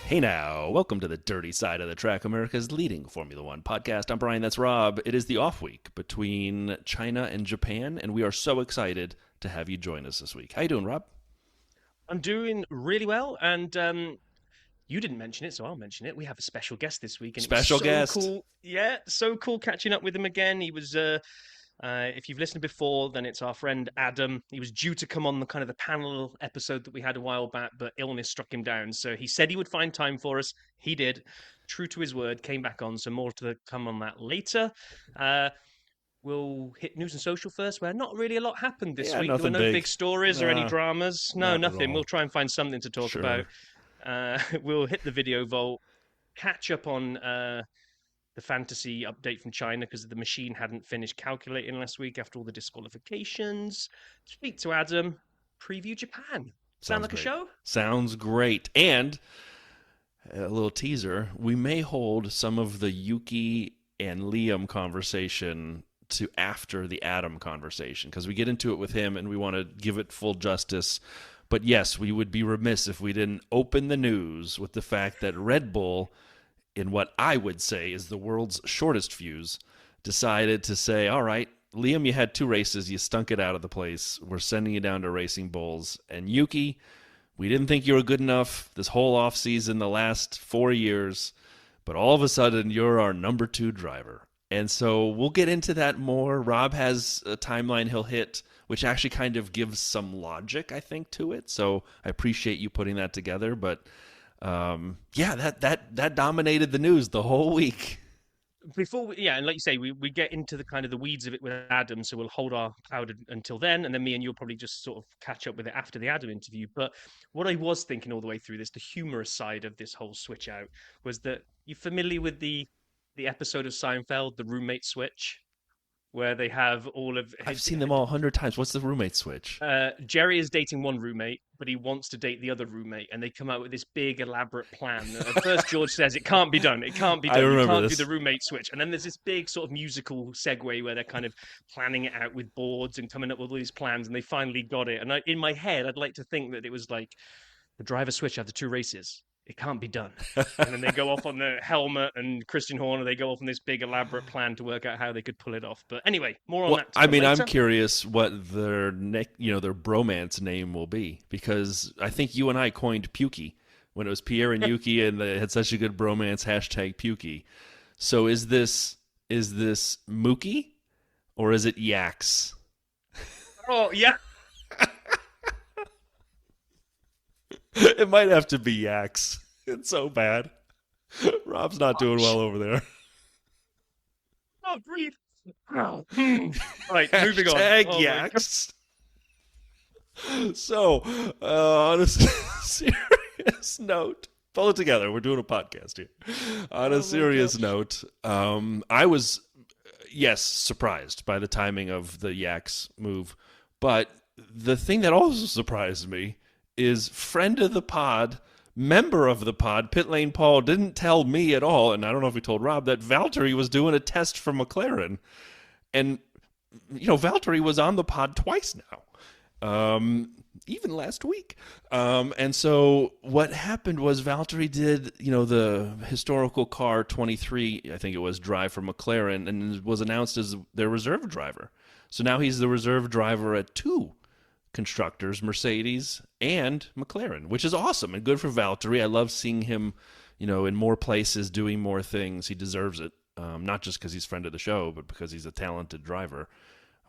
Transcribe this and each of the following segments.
Hey now, welcome to the Dirty Side of the Track, America's leading Formula One podcast. I'm Brian, that's Rob. It is the off week between China and Japan, and we are so excited to have you join us this week. How you doing, Rob? I'm doing really well, and you didn't mention it, so I'll mention it. We have a special guest this week, and it was Special so guest. cool. Yeah, so cool catching up with him again. He was, if you've listened before, then it's our friend Adam. He was due to come on the kind of the panel episode that we had a while back, but illness struck him down. So he said he would find time for us. He did. True to his word, came back on. So more to come on that later. Uh, We'll hit news and social first, where not really a lot happened this Yeah, week. There were nothing no big. big stories or any Nah, dramas. No, not at nothing. We'll all. try and find something to talk about. Sure. We'll hit the video vault, catch up on the fantasy update from China because the machine hadn't finished calculating last week after all the disqualifications. Speak to Adam, preview Japan. Sound Sounds like a great. show? Sounds great. And a little teaser, we may hold some of the Yuki and Liam conversation to after the Adam conversation because we get into it with him and we want to give it full justice. But yes, we would be remiss if we didn't open the news with the fact that Red Bull, in what I would say is the world's shortest fuse, decided to say, all right, Liam, you had two races. You stunk it out of the place. We're sending you down to Racing Bulls. And Yuki, we didn't think you were good enough this whole offseason, the last 4 years, but all of a sudden you're our number two driver. And so we'll get into that more. Rob has a timeline he'll hit, which actually kind of gives some logic, I think, to it. So I appreciate you putting that together. But yeah, that dominated the news the whole week. Yeah, and like you say, we get into the kind of the weeds of it with Adam, so we'll hold our powder until then, and then me and you'll probably just sort of catch up with it after the Adam interview. But what I was thinking all the way through this, the humorous side of this whole switch out, was that you familiar with the episode of Seinfeld, the roommate switch, where they have all of I've his seen them all 100 times. What's the roommate switch? Jerry is dating one roommate, but he wants to date the other roommate, and they come out with this big elaborate plan. At first, George says it can't be done. It can't be I done. You remember can't do the this. roommate switch. And then there's this big sort of musical segue where they're kind of planning it out with boards and coming up with all these plans, and they finally got it. And in my head, I'd like to think that it was like the driver switch after two races. It can't be done. And then they go off on the helmet and Christian Horner. They go off on this big elaborate plan to work out how they could pull it off. But anyway, more on Well, that to I come mean, I'm later. curious what their bromance name will be because I think you and I coined Pukey when it was Pierre and Yuki, and they had such a good bromance. Hashtag Pukey. So is this Mookie or is it Yaks? Oh yeah. It might have to be Yaks. It's so bad. Rob's not doing well over there. Oh, breathe. Oh. Right, moving on. Hashtag Oh my god. Yaks. So, on a serious note, pull it together. We're doing a podcast here. On a Oh my serious gosh. note, I was, yes, surprised by the timing of the Yaks move. But the thing that also surprised me is friend of the pod, member of the pod, Pit Lane Paul, didn't tell me at all, and I don't know if he told Rob, that Valtteri was doing a test for McLaren. And, Valtteri was on the pod twice now. Even last week. And so what happened was Valtteri did, the historical car 23, I think it was, drive for McLaren, and was announced as their reserve driver. So now he's the reserve driver at two constructors, Mercedes and McLaren, which is awesome and good for Valtteri. I love seeing him, in more places doing more things. He deserves it. Not just because he's friend of the show, but because he's a talented driver.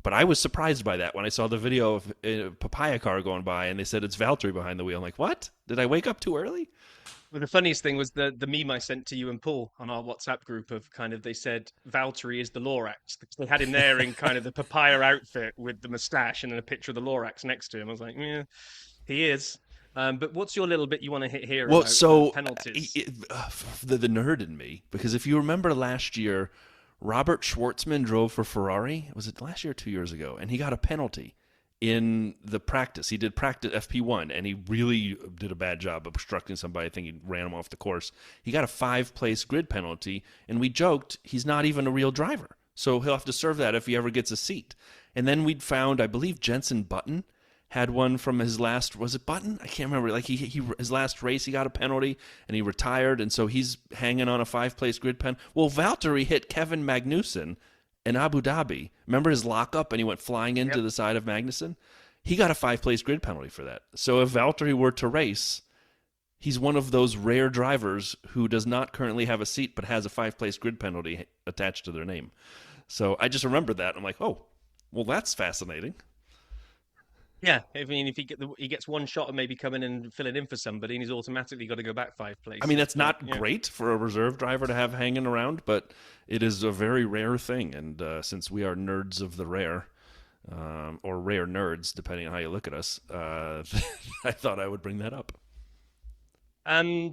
But I was surprised by that when I saw the video of a papaya car going by and they said it's Valtteri behind the wheel. I'm like, what? Did I wake up too early? Well, the funniest thing was the meme I sent to you and Paul on our WhatsApp group of kind of they said Valtteri is the Lorax because they had him there in kind of the papaya outfit with the mustache and then a picture of the Lorax next to him. I was like, yeah, he is. But what's your little bit you want to hit here Well, about so penalties? the nerd in me, because if you remember last year, Robert Schwartzman drove for Ferrari. Was it last year or 2 years ago? And he got a penalty in the practice. He did practice FP1, and he really did a bad job obstructing somebody. I think he ran him off the course. He got a 5-place grid penalty, and we joked he's not even a real driver. So he'll have to serve that if he ever gets a seat. And then we'd found, I believe, Jenson Button had one from his last, was it Button? I can't remember. Like he his last race, he got a penalty and he retired, and so he's hanging on a 5 place grid pen. Well, Valtteri hit Kevin Magnussen in Abu Dhabi. Remember his lockup, and he went flying into Yep. the side of Magnussen. He got a 5 place grid penalty for that. So if Valtteri were to race, he's one of those rare drivers who does not currently have a seat but has a 5 place grid penalty attached to their name. So I just remembered that. I'm like, oh, well, that's fascinating. Yeah, I mean, if he gets one shot of maybe coming and filling in for somebody, and he's automatically got to go back 5 places. That's But not yeah, great for a reserve driver to have hanging around, but it is a very rare thing. And since we are nerds of the rare, or rare nerds, depending on how you look at us, I thought I would bring that up.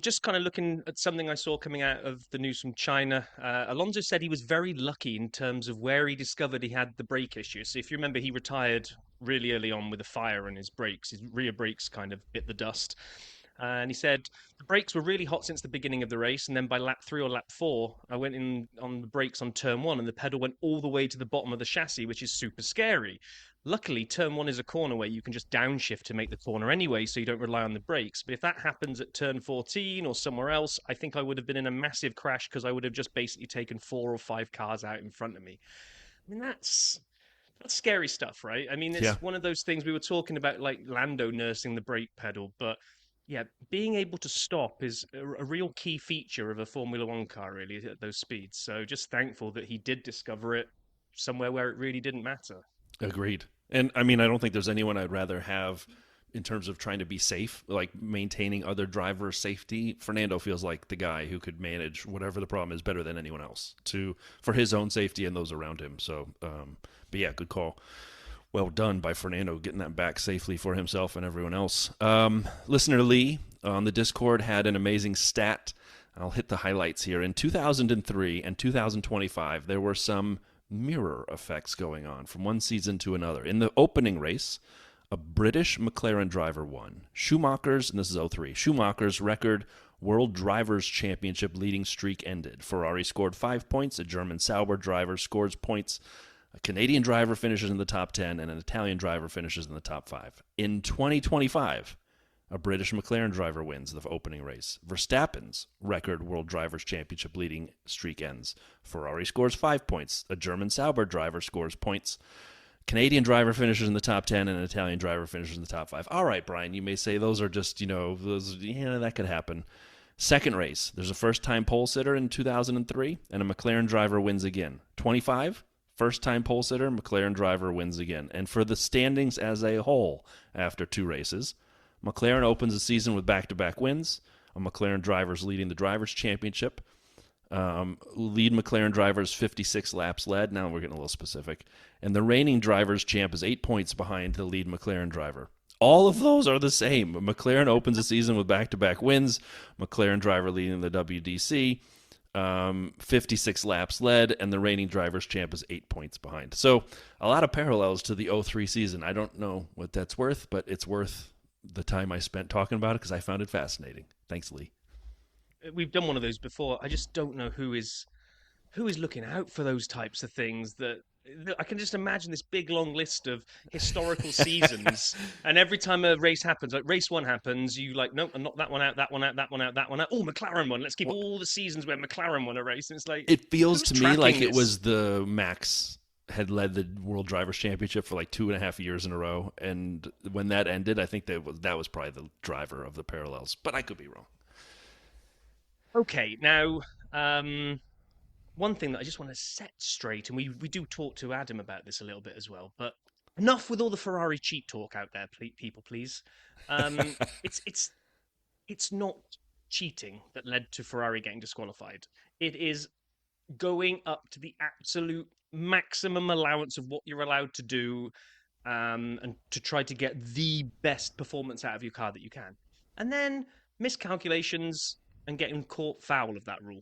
just kind of looking at something I saw coming out of the news from China. Alonso said he was very lucky in terms of where he discovered he had the brake issue. So if you remember, he retired really early on with a fire on his brakes. His rear brakes kind of bit the dust. And he said the brakes were really hot since the beginning of the race, and then by lap 3 or lap 4, I went in on the brakes on turn 1, and the pedal went all the way to the bottom of the chassis, which is super scary. Luckily, turn 1 is a corner where you can just downshift to make the corner anyway, so you don't rely on the brakes. But if that happens at turn 14 or somewhere else, I think I would have been in a massive crash because I would have just basically taken 4 or 5 cars out in front of me. I mean, that's scary stuff, right? I mean, Yeah, it's one of those things we were talking about, like Lando nursing the brake pedal, but yeah, being able to stop is a real key feature of a Formula One car, really, at those speeds. So just thankful that he did discover it somewhere where it really didn't matter. agreed. And I don't think there's anyone I'd rather have in terms of trying to be safe, like maintaining other driver safety. Fernando feels like the guy who could manage whatever the problem is better than anyone else to for his own safety and those around him. So, but yeah, good call. Well done by Fernando getting that back safely for himself and everyone else. Listener Lee on the Discord had an amazing stat. I'll hit the highlights here. In 2003 and 2025, there were some mirror effects going on from one season to another. In the opening race, a British McLaren driver won. Schumacher's, and this is '03, Schumacher's record World Drivers' Championship leading streak ended. Ferrari scored 5 points. A German Sauber driver scores points. A Canadian driver finishes in the top 10, and an Italian driver finishes in the top 5. In 2025, a British McLaren driver wins the opening race. Verstappen's record World Drivers' Championship leading streak ends. Ferrari scores 5 points. A German Sauber driver scores points. Canadian driver finishes in the top 10, and an Italian driver finishes in the top 5. All right, Brian, you may say those are just, that could happen. Second race, there's a first-time pole sitter in 2003, and a McLaren driver wins again. 25, first-time pole sitter, McLaren driver wins again. And for the standings as a whole, after 2 races, McLaren opens the season with back-to-back wins. A McLaren driver's leading the Drivers' Championship. Lead McLaren drivers 56 laps led. Now we're getting a little specific. And the reigning drivers champ is 8 points behind the lead McLaren driver. All of those are the same. McLaren opens the season with back-to-back wins. McLaren driver leading the WDC. 56 laps led, and the reigning drivers champ is 8 points behind. So a lot of parallels to the '03 season. I don't know what that's worth, but it's worth the time I spent talking about it because I found it fascinating. Thanks, Lee. We've done one of those before. I just don't know who is looking out for those types of things that I can just imagine this big long list of historical seasons, and every time a race happens, like race 1 happens, you like, nope, and knock that one out, that one out, that one out, that one out. Oh, McLaren won. Let's keep Well, all the seasons where McLaren won a race. And it's like, it feels who's to me like tracking it this? was the Max had led the World Drivers' Championship for like 2.5 years in a row, and when that ended, I think that was probably the driver of the parallels. But I could be wrong. Okay, now, one thing that I just want to set straight, and we do talk to Adam about this a little bit as well, but enough with all the Ferrari cheat talk out there, people, please. Um, it's not cheating that led to Ferrari getting disqualified. It is going up to the absolute maximum allowance of what you're allowed to do, and to try to get the best performance out of your car that you can. And then miscalculations and getting caught foul of that rule.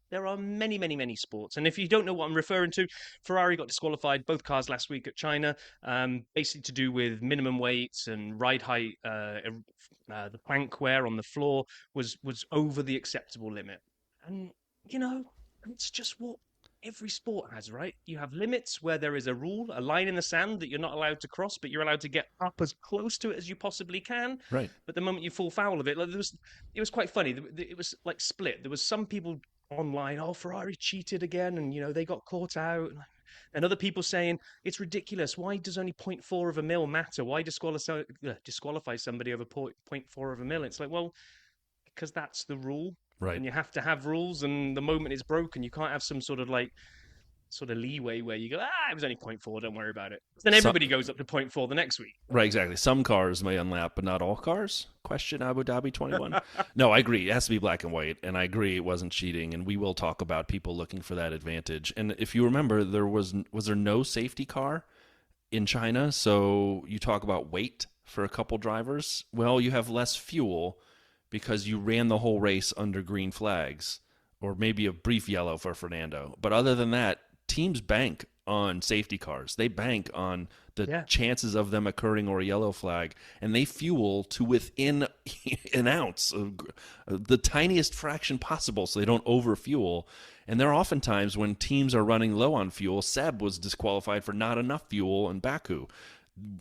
There are many, many, many sports. And if you don't know what I'm referring to, Ferrari got disqualified both cars last week at China, basically to do with minimum weights and ride height. The plank wear on the floor was over the acceptable limit. And, you know, it's just what every sport has, right? You have limits where there is a rule, a line in the sand that you're not allowed to cross, but you're allowed to get up as close to it as you possibly can. Right. But the moment you fall foul of it, like it was quite funny. It was like split. There was some people online, oh, Ferrari cheated again, and they got caught out. And other people saying it's ridiculous. Why does only zero point 0.4 of a mil matter? Why disqualify somebody over zero point 0.4 of a mil? It's like, well, because that's the rule, Right. and you have to have rules. And the moment it's broken, you can't have some sort of leeway where you go, it was only zero point 0.4, don't worry about it. Then everybody goes up to 0.4 the next week. Right, exactly. Some cars may unlap, but not all cars? Question Abu Dhabi 21. No, I agree. It has to be black and white, and I agree it wasn't cheating, and we will talk about people looking for that advantage. And if you remember, was there no safety car in China? So you talk about weight for a couple drivers. Well, you have less fuel because you ran the whole race under green flags, or maybe a brief yellow for Fernando. But other than that, teams bank on safety cars. They bank on the chances of them occurring or a yellow flag, and they fuel to within an ounce of the tiniest fraction possible so they don't overfuel. And there are often times when teams are running low on fuel. Seb was disqualified for not enough fuel in Baku.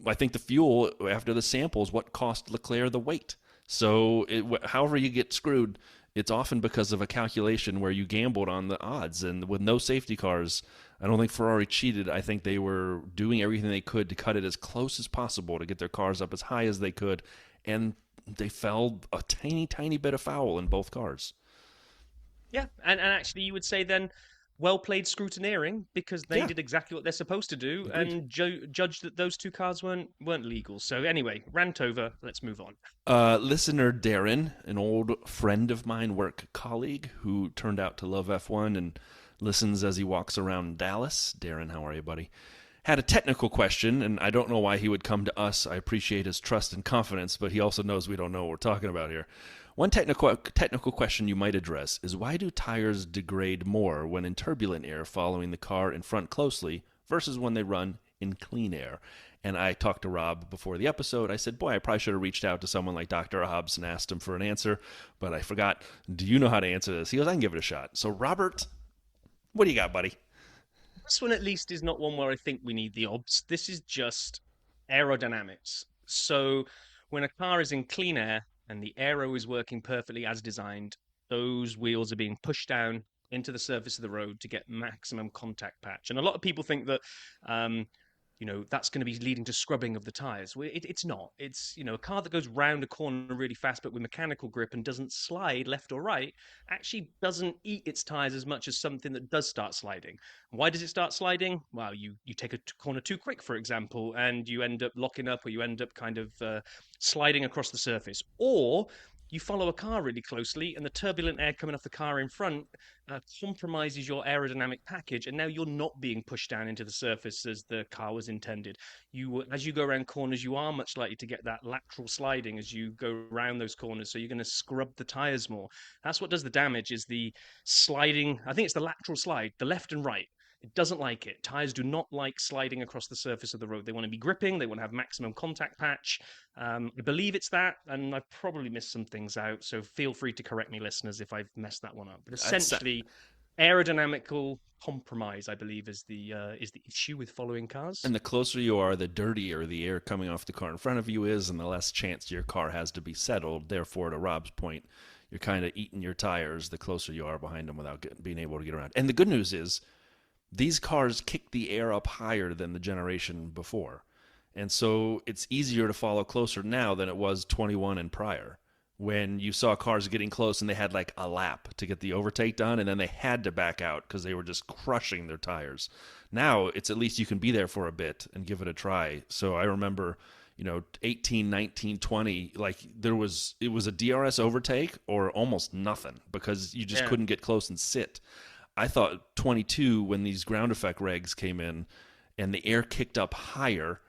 I think the fuel after the samples what cost Leclerc the weight. So however you get screwed, it's often because of a calculation where you gambled on the odds. And with no safety cars, I don't think Ferrari cheated. I think they were doing everything they could to cut it as close as possible to get their cars up as high as they could. And they fell a tiny, tiny bit of foul in both cars. Yeah, and actually you would say then, well played scrutineering, because they did exactly what they're supposed to do. Agreed. And judged that those two cars weren't legal. So anyway, rant over. Let's move on. Listener Darren, an old friend of mine, work colleague who turned out to love F1 and listens as he walks around Dallas. Darren, how are you, buddy? Had a technical question, and I don't know why he would come to us. I appreciate his trust and confidence, but he also knows we don't know what we're talking about here. One technical question you might address is why do tires degrade more when in turbulent air following the car in front closely versus when they run in clean air? And I talked to Rob before the episode. I said, boy, I probably should have reached out to someone like Dr. Hobbs and asked him for an answer, but I forgot. Do you know how to answer this? He goes, I can give it a shot. So, Robert, what do you got, buddy? This one, at least, is not one where I think we need the obs. This is just aerodynamics. So when a car is in clean air and the aero is working perfectly as designed, those wheels are being pushed down into the surface of the road to get maximum contact patch. And a lot of people think that that's going to be leading to scrubbing of the tires. It's not. It's, a car that goes round a corner really fast, but with mechanical grip and doesn't slide left or right, actually doesn't eat its tires as much as something that does start sliding. Why does it start sliding? Well, you take a corner too quick, for example, and you end up locking up, or you end up kind of sliding across the surface. Or you follow a car really closely and the turbulent air coming off the car in front compromises your aerodynamic package, and now you're not being pushed down into the surface as the car was intended. As you go around corners, you are much likely to get that lateral sliding as you go around those corners, so you're going to scrub the tires more. That's what does the damage, is the sliding. I think it's the lateral slide, the left and right. It doesn't like it. Tires do not like sliding across the surface of the road. They want to be gripping. They want to have maximum contact patch. I believe it's that, and I've probably missed some things out. So feel free to correct me, listeners, if I've messed that one up. But essentially, aerodynamical compromise, I believe, is the issue with following cars. And the closer you are, the dirtier the air coming off the car in front of you is, and the less chance your car has to be settled. Therefore, to Rob's point, you're kind of eating your tires the closer you are behind them without being able to get around. And the good news is, these cars kick the air up higher than the generation before. And so it's easier to follow closer now than it was 21 and prior, when you saw cars getting close and they had like a lap to get the overtake done, and then they had to back out because they were just crushing their tires. Now it's at least you can be there for a bit and give it a try. So I remember, 18, 19, 20, like it was a DRS overtake or almost nothing because you just couldn't get close and sit. I thought 22, when these ground effect regs came in and the air kicked up higher,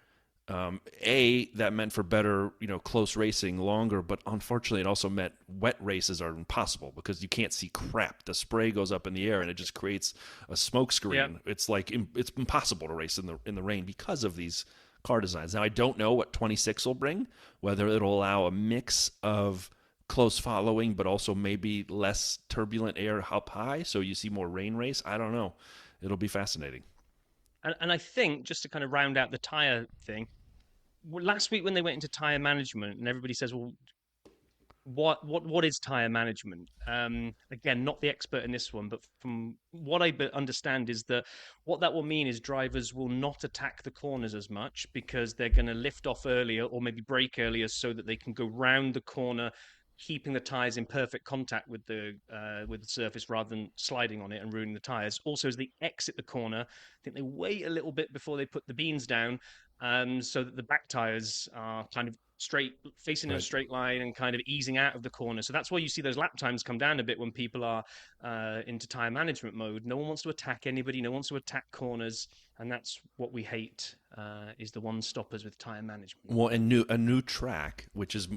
that meant for better, close racing longer, but unfortunately it also meant wet races are impossible because you can't see crap. The spray goes up in the air and it just creates a smoke screen. Yep. It's like it's impossible to race in the rain because of these car designs. Now I don't know what 26 will bring, whether it'll allow a mix of close following, but also maybe less turbulent air up high, so you see more rain race. I don't know. it'll be fascinating. And I think just to kind of round out the tire thing, last week when they went into tire management, and everybody says, "Well, what is tire management?" Again, not the expert in this one, but from what I understand is that what that will mean is drivers will not attack the corners as much because they're going to lift off earlier or maybe brake earlier so that they can go round the corner, keeping the tires in perfect contact with the surface rather than sliding on it and ruining the tires. Also, as they exit the corner, I think they wait a little bit before they put the beans down, so that the back tires are kind of straight, facing in a Right. straight line and kind of easing out of the corner. So that's why you see those lap times come down a bit when people are into tire management mode. No one wants to attack anybody. No one wants to attack corners, and that's what we hate is the one stoppers with tire management. Well, and a new track, which is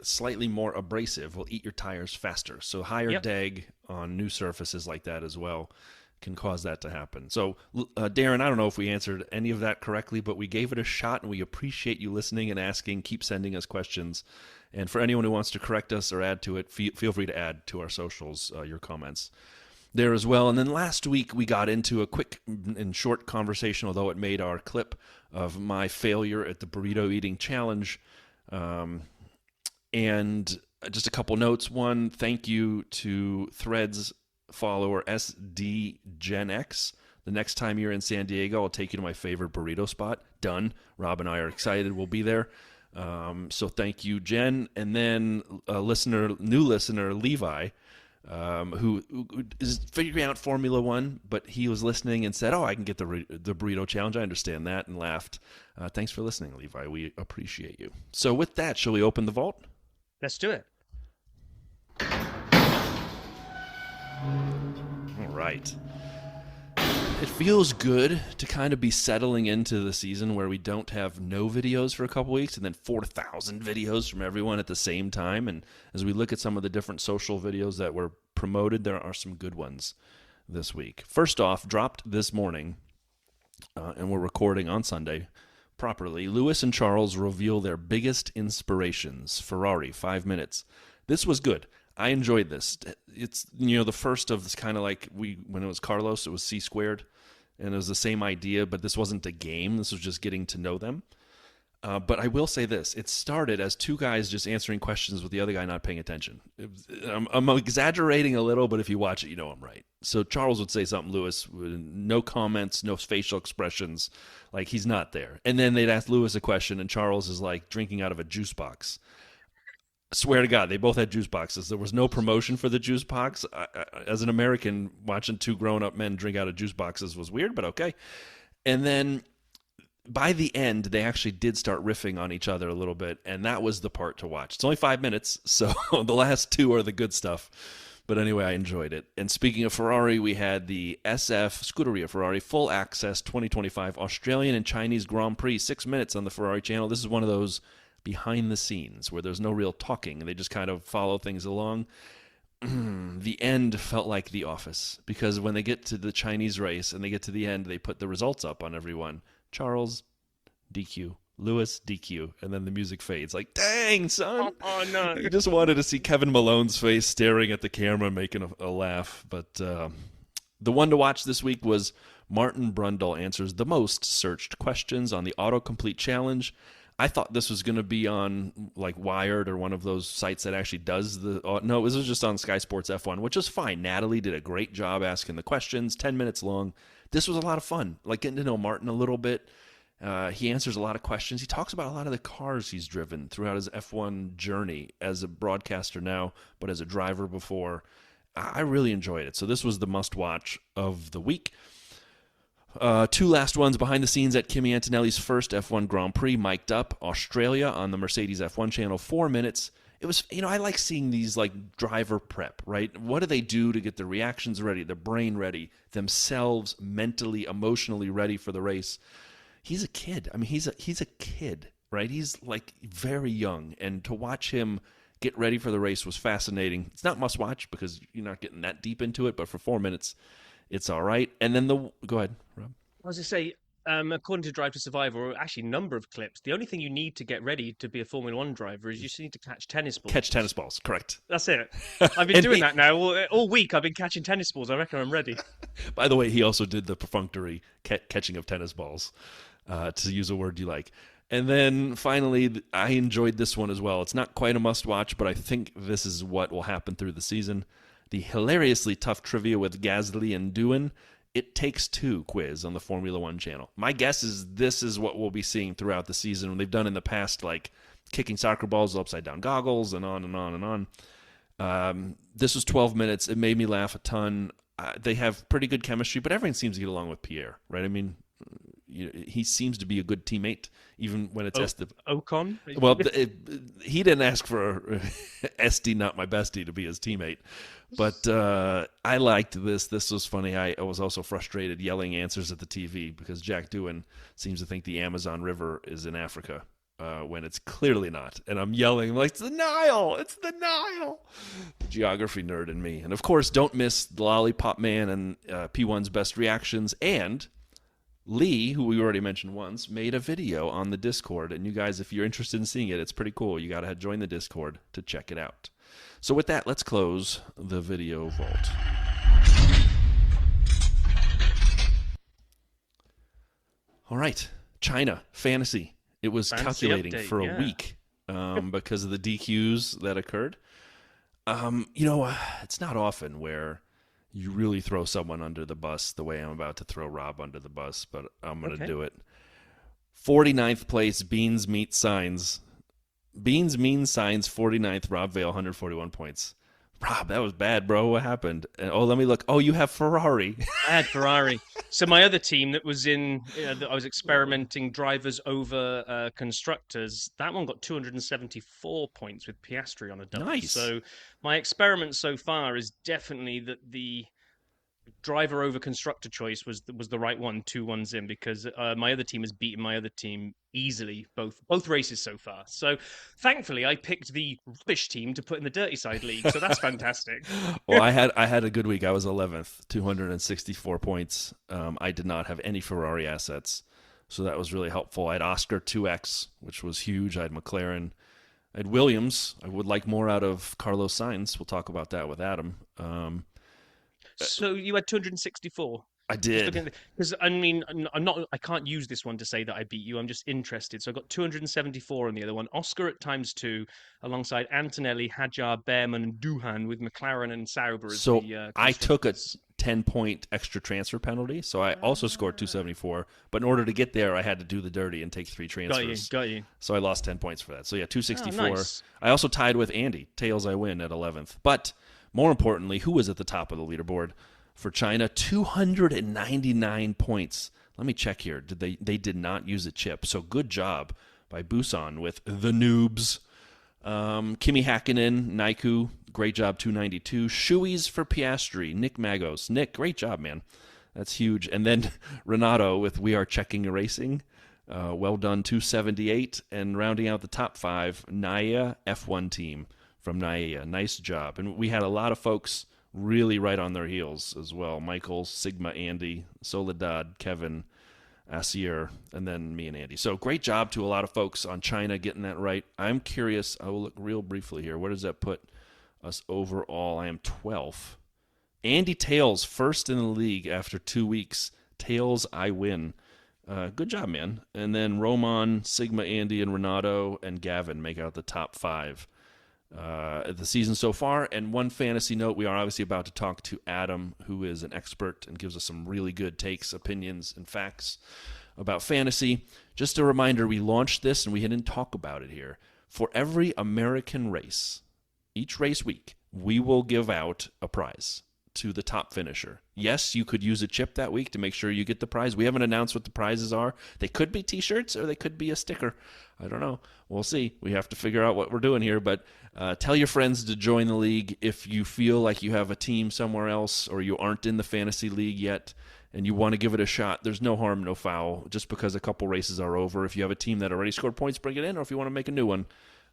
slightly more abrasive, will eat your tires faster. So higher Yep. deg on new surfaces like that as well can cause that to happen. So, Darren, I don't know if we answered any of that correctly, but we gave it a shot, and we appreciate you listening and asking. Keep sending us questions. And for anyone who wants to correct us or add to it, feel free to add to our socials your comments there as well. And then last week we got into a quick and short conversation, although it made our clip, of my failure at the burrito eating challenge. And just a couple notes. One, thank you to Threads follower SD Gen X. The next time you're in San Diego, I'll take you to my favorite burrito spot. Done. Rob and I are excited. We'll be there. So thank you, Jen. And then a new listener, Levi, who is figuring out Formula One, but he was listening and said, "Oh, I can get the burrito challenge. I understand that," and laughed. Thanks for listening, Levi. We appreciate you. So with that, shall we open the vault? Let's do it. All right. It feels good to kind of be settling into the season where we don't have no videos for a couple weeks and then 4,000 videos from everyone at the same time. And as we look at some of the different social videos that were promoted, there are some good ones this week. First off, dropped this morning, and we're recording on Sunday properly. Lewis and Charles reveal their biggest inspirations. Ferrari, 5 minutes. This was good. I enjoyed this. It's, the first of this kind of like when it was Carlos, it was C squared, and it was the same idea, but this wasn't a game. This was just getting to know them. But I will say this. It started as two guys just answering questions with the other guy not paying attention. I'm exaggerating a little, but if you watch it, you know I'm right. So Charles would say something, Lewis, no comments, no facial expressions, like he's not there. And then they'd ask Lewis a question, and Charles is like drinking out of a juice box. Swear to God, they both had juice boxes. There was no promotion for the juice box. As an American, watching two grown-up men drink out of juice boxes was weird, but okay. And then by the end, they actually did start riffing on each other a little bit, and that was the part to watch. It's only 5 minutes, so the last two are the good stuff. But anyway, I enjoyed it. And speaking of Ferrari, we had the SF Scuderia Ferrari Full Access 2025 Australian and Chinese Grand Prix, 6 minutes on the Ferrari channel. This is one of those behind the scenes where there's no real talking and they just kind of follow things along. The end felt like The Office, because when they get to the Chinese race and they get to the end, they put the results up on everyone. Charles, DQ. Lewis, DQ. And then the music fades. Like, dang, son. Oh no. You just wanted to see Kevin Malone's face staring at the camera, making a laugh. But the one to watch this week was Martin Brundle answers the most searched questions on the autocomplete challenge. I thought this was going to be on like Wired or one of those sites that actually does the... no, this was just on Sky Sports F1, which is fine. Natalie did a great job asking the questions, 10 minutes long. This was a lot of fun, like getting to know Martin a little bit. He answers a lot of questions. He talks about a lot of the cars he's driven throughout his F1 journey as a broadcaster now, but as a driver before. I really enjoyed it. So this was the must-watch of the week. Two last ones behind the scenes at Kimi Antonelli's first F1 Grand Prix, mic'd up, Australia on the Mercedes F1 channel, 4 minutes. It was, I like seeing these like driver prep, right? What do they do to get their reactions ready, their brain ready, themselves mentally, emotionally ready for the race? He's a kid. I mean, he's a kid, right? He's like very young, and to watch him get ready for the race was fascinating. It's not must watch because you're not getting that deep into it, but for 4 minutes, it's all right. And then go ahead, Rob. I was to say, according to Drive to Survive, or actually a number of clips, the only thing you need to get ready to be a Formula One driver is you just need to catch tennis balls. Catch tennis balls, correct. That's it. I've been doing that now all week. I've been catching tennis balls. I reckon I'm ready. By the way, he also did the perfunctory catching of tennis balls, to use a word you like. And then finally, I enjoyed this one as well. It's not quite a must-watch, but I think this is what will happen through the season. The hilariously tough trivia with Gasly and Doohan. It Takes Two quiz on the Formula One channel. My guess is this is what we'll be seeing throughout the season. When they've done in the past, like kicking soccer balls upside down goggles and on and on and on. This was 12 minutes. It made me laugh a ton. They have pretty good chemistry, but everyone seems to get along with Pierre, right? I mean, he seems to be a good teammate, even when it's Ocon? Well, he didn't ask for SD, not my bestie, to be his teammate. But I liked this. This was funny. I was also frustrated yelling answers at the TV because Jack Doohan seems to think the Amazon River is in Africa when it's clearly not. And I'm yelling like, it's the Nile! It's the Nile! The geography nerd in me. And, of course, don't miss the Lollipop Man and P1's Best Reactions. And Lee, who we already mentioned once, made a video on the Discord. And you guys, if you're interested in seeing it, it's pretty cool. You got to join the Discord to check it out. So with that, let's close the video vault. All right, China, Fantasy. It was calculating update, for a week because of the DQs that occurred. It's not often where you really throw someone under the bus the way I'm about to throw Rob under the bus, but I'm going to do it. 49th place, Beans Meat Signs. Beans Mean Signs, 49th, Rob Vale, 141 points. Rob, that was bad, bro. What happened? Let me look. Oh, you have Ferrari. I had Ferrari. So my other team that was that I was experimenting drivers over constructors, that one got 274 points with Piastri on a double. Nice. So my experiment so far is definitely that the driver over constructor choice was the right one, 2-1 in, because my other team has beaten my other team easily both races so far. So thankfully I picked the rubbish team to put in the dirty side league, so that's fantastic. Well, I had a good week. I was 11th, 264 points. I did not have any Ferrari assets, so that was really helpful. I had Oscar 2X, which was huge. I had McLaren. I had Williams. I would like more out of Carlos Sainz. We'll talk about that with Adam. So you had 264. I did. Because I can't use this one to say that I beat you. I'm just interested. So I got 274 on the other one. Oscar at ×2, alongside Antonelli, Hadjar, Behrman, and Doohan, with McLaren and Sauber as so the I took a 10-point extra transfer penalty, so I also scored 274. But in order to get there, I had to do the dirty and take 3 transfers. Got you. So I lost 10 points for that. So yeah, 264. Oh, nice. I also tied with Andy. Tails I win at 11th. But more importantly, who was at the top of the leaderboard for China? 299 points. Let me check here. They did not use a chip. So good job by Busan with the noobs. Kimi Häkkinen, Naiku, great job, 292. Shoeies for Piastri, Nick Magos. Nick, great job, man. That's huge. And then Renato with We Are Checking Racing. Well done, 278. And rounding out the top 5, Naya F1 team from Naya. Nice job. And we had a lot of folks really right on their heels as well. Michael, Sigma, Andy, Soledad, Kevin, Asier, and then me and Andy. So great job to a lot of folks on China getting that right. I'm curious. I will look real briefly here. Where does that put us overall? I am 12th. Andy Tails, first in the league after 2 weeks. Tails, I win. Good job, man. And then Roman, Sigma, Andy, and Renato, and Gavin make out the top 5 the season so far. And one fantasy note, we are obviously about to talk to Adam, who is an expert and gives us some really good takes, opinions, and facts about fantasy. Just a reminder, we launched this and we didn't talk about it here. For every American race, each race week, we will give out a prize to the top finisher. Yes, you could use a chip that week to make sure you get the prize. We haven't announced what the prizes are. They could be t-shirts or they could be a sticker. I don't know. We'll see. We have to figure out what we're doing here, but tell your friends to join the league. If you feel like you have a team somewhere else or you aren't in the fantasy league yet and you want to give it a shot, there's no harm, no foul, just because a couple races are over. If you have a team that already scored points, bring it in, or if you want to make a new one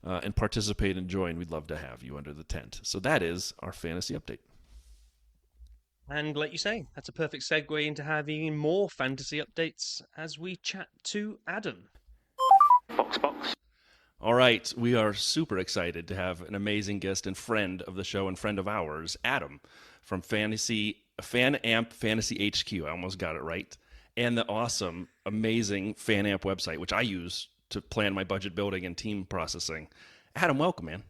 and participate and join, we'd love to have you under the tent. So that is our fantasy update. And like you say, that's a perfect segue into having more fantasy updates as we chat to Adam. All right, we are super excited to have an amazing guest and friend of the show and friend of ours, Adam, from Fan Amp Fantasy HQ. I almost got it right. And the awesome, amazing Fan Amp website, which I use to plan my budget building and team processing. Adam, welcome, man.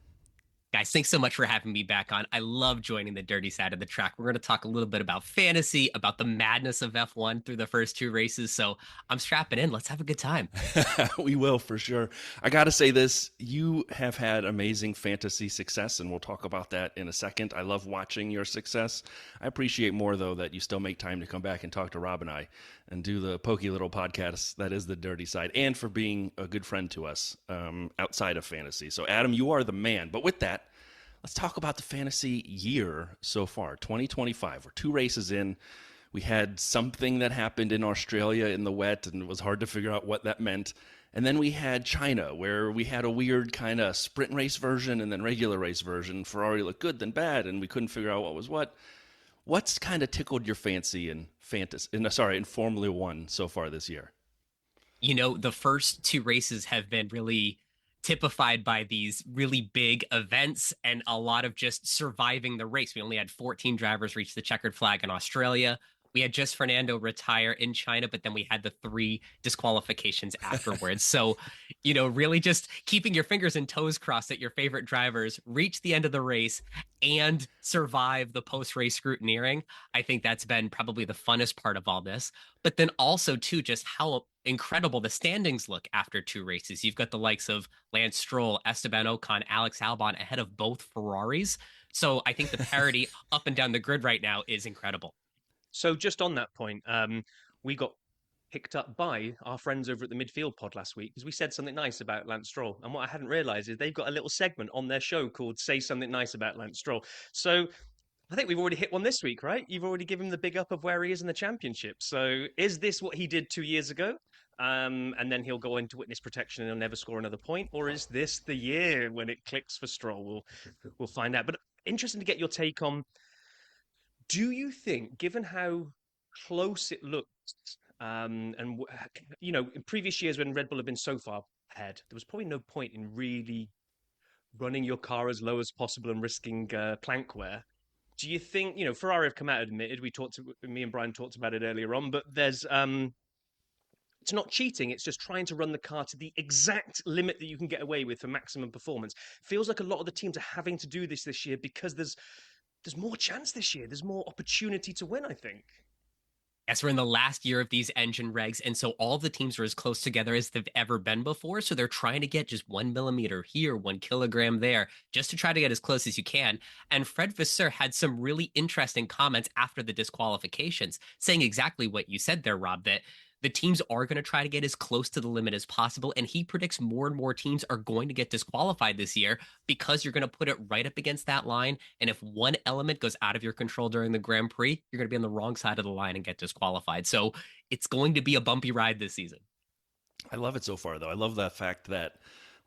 Guys, thanks so much for having me back on. I love joining the dirty side of the track. We're going to talk a little bit about fantasy, about the madness of F1 through the first two races. So I'm strapping in. Let's have a good time. We will for sure. I got to say this, you have had amazing fantasy success, and we'll talk about that in a second. I love watching your success. I appreciate more, though, that you still make time to come back and talk to Rob and I and do the pokey little podcast that is the dirty side, and for being a good friend to us outside of fantasy. So, Adam, you are the man. But with that, let's talk about the fantasy year so far, 2025. We're two races in. We had something that happened in Australia in the wet, and it was hard to figure out what that meant. And then we had China, where we had a weird kind of sprint race version and then regular race version. Ferrari looked good, then bad, and we couldn't figure out what was what. What's kind of tickled your fancy in in Formula One so far this year? You know, the first two races have been really typified by these really big events and a lot of just surviving the race. We only had 14 drivers reach the checkered flag in Australia. We had just Fernando retire in China, but then we had the 3 disqualifications afterwards. So, you know, really just keeping your fingers and toes crossed that your favorite drivers reach the end of the race and survive the post-race scrutineering. I think that's been probably the funnest part of all this. But then also, too, just how incredible the standings look after 2 races. You've got the likes of Lance Stroll, Esteban Ocon, Alex Albon ahead of both Ferraris. So I think the parity up and down the grid right now is incredible. So just on that point, we got picked up by our friends over at the Midfield Pod last week because we said something nice about Lance Stroll. And what I hadn't realised is they've got a little segment on their show called Say Something Nice About Lance Stroll. So I think we've already hit one this week, right? You've already given him the big up of where he is in the championship. So is this what he did 2 years ago? And then he'll go into witness protection and he'll never score another point? Or is this the year when it clicks for Stroll? We'll find out. But interesting to get your take on, do you think, given how close it looks, and you know, in previous years when Red Bull have been so far ahead, there was probably no point in really running your car as low as possible and risking plank wear. Do you think, you know, Ferrari have come out and admitted, me and Brian talked about it earlier on, but there's it's not cheating, it's just trying to run the car to the exact limit that you can get away with for maximum performance. Feels like a lot of the teams are having to do this year because there's more chance this year. There's more opportunity to win, I think. Yes, we're in the last year of these engine regs, and so all the teams are as close together as they've ever been before. So they're trying to get just 1 millimeter here, 1 kilogram there, just to try to get as close as you can. And Fred Vasseur had some really interesting comments after the disqualifications, saying exactly what you said there, Rob, that the teams are going to try to get as close to the limit as possible. And he predicts more and more teams are going to get disqualified this year because you're going to put it right up against that line. And if one element goes out of your control during the Grand Prix, you're going to be on the wrong side of the line and get disqualified. So it's going to be a bumpy ride this season. I love it so far, though. I love that fact that,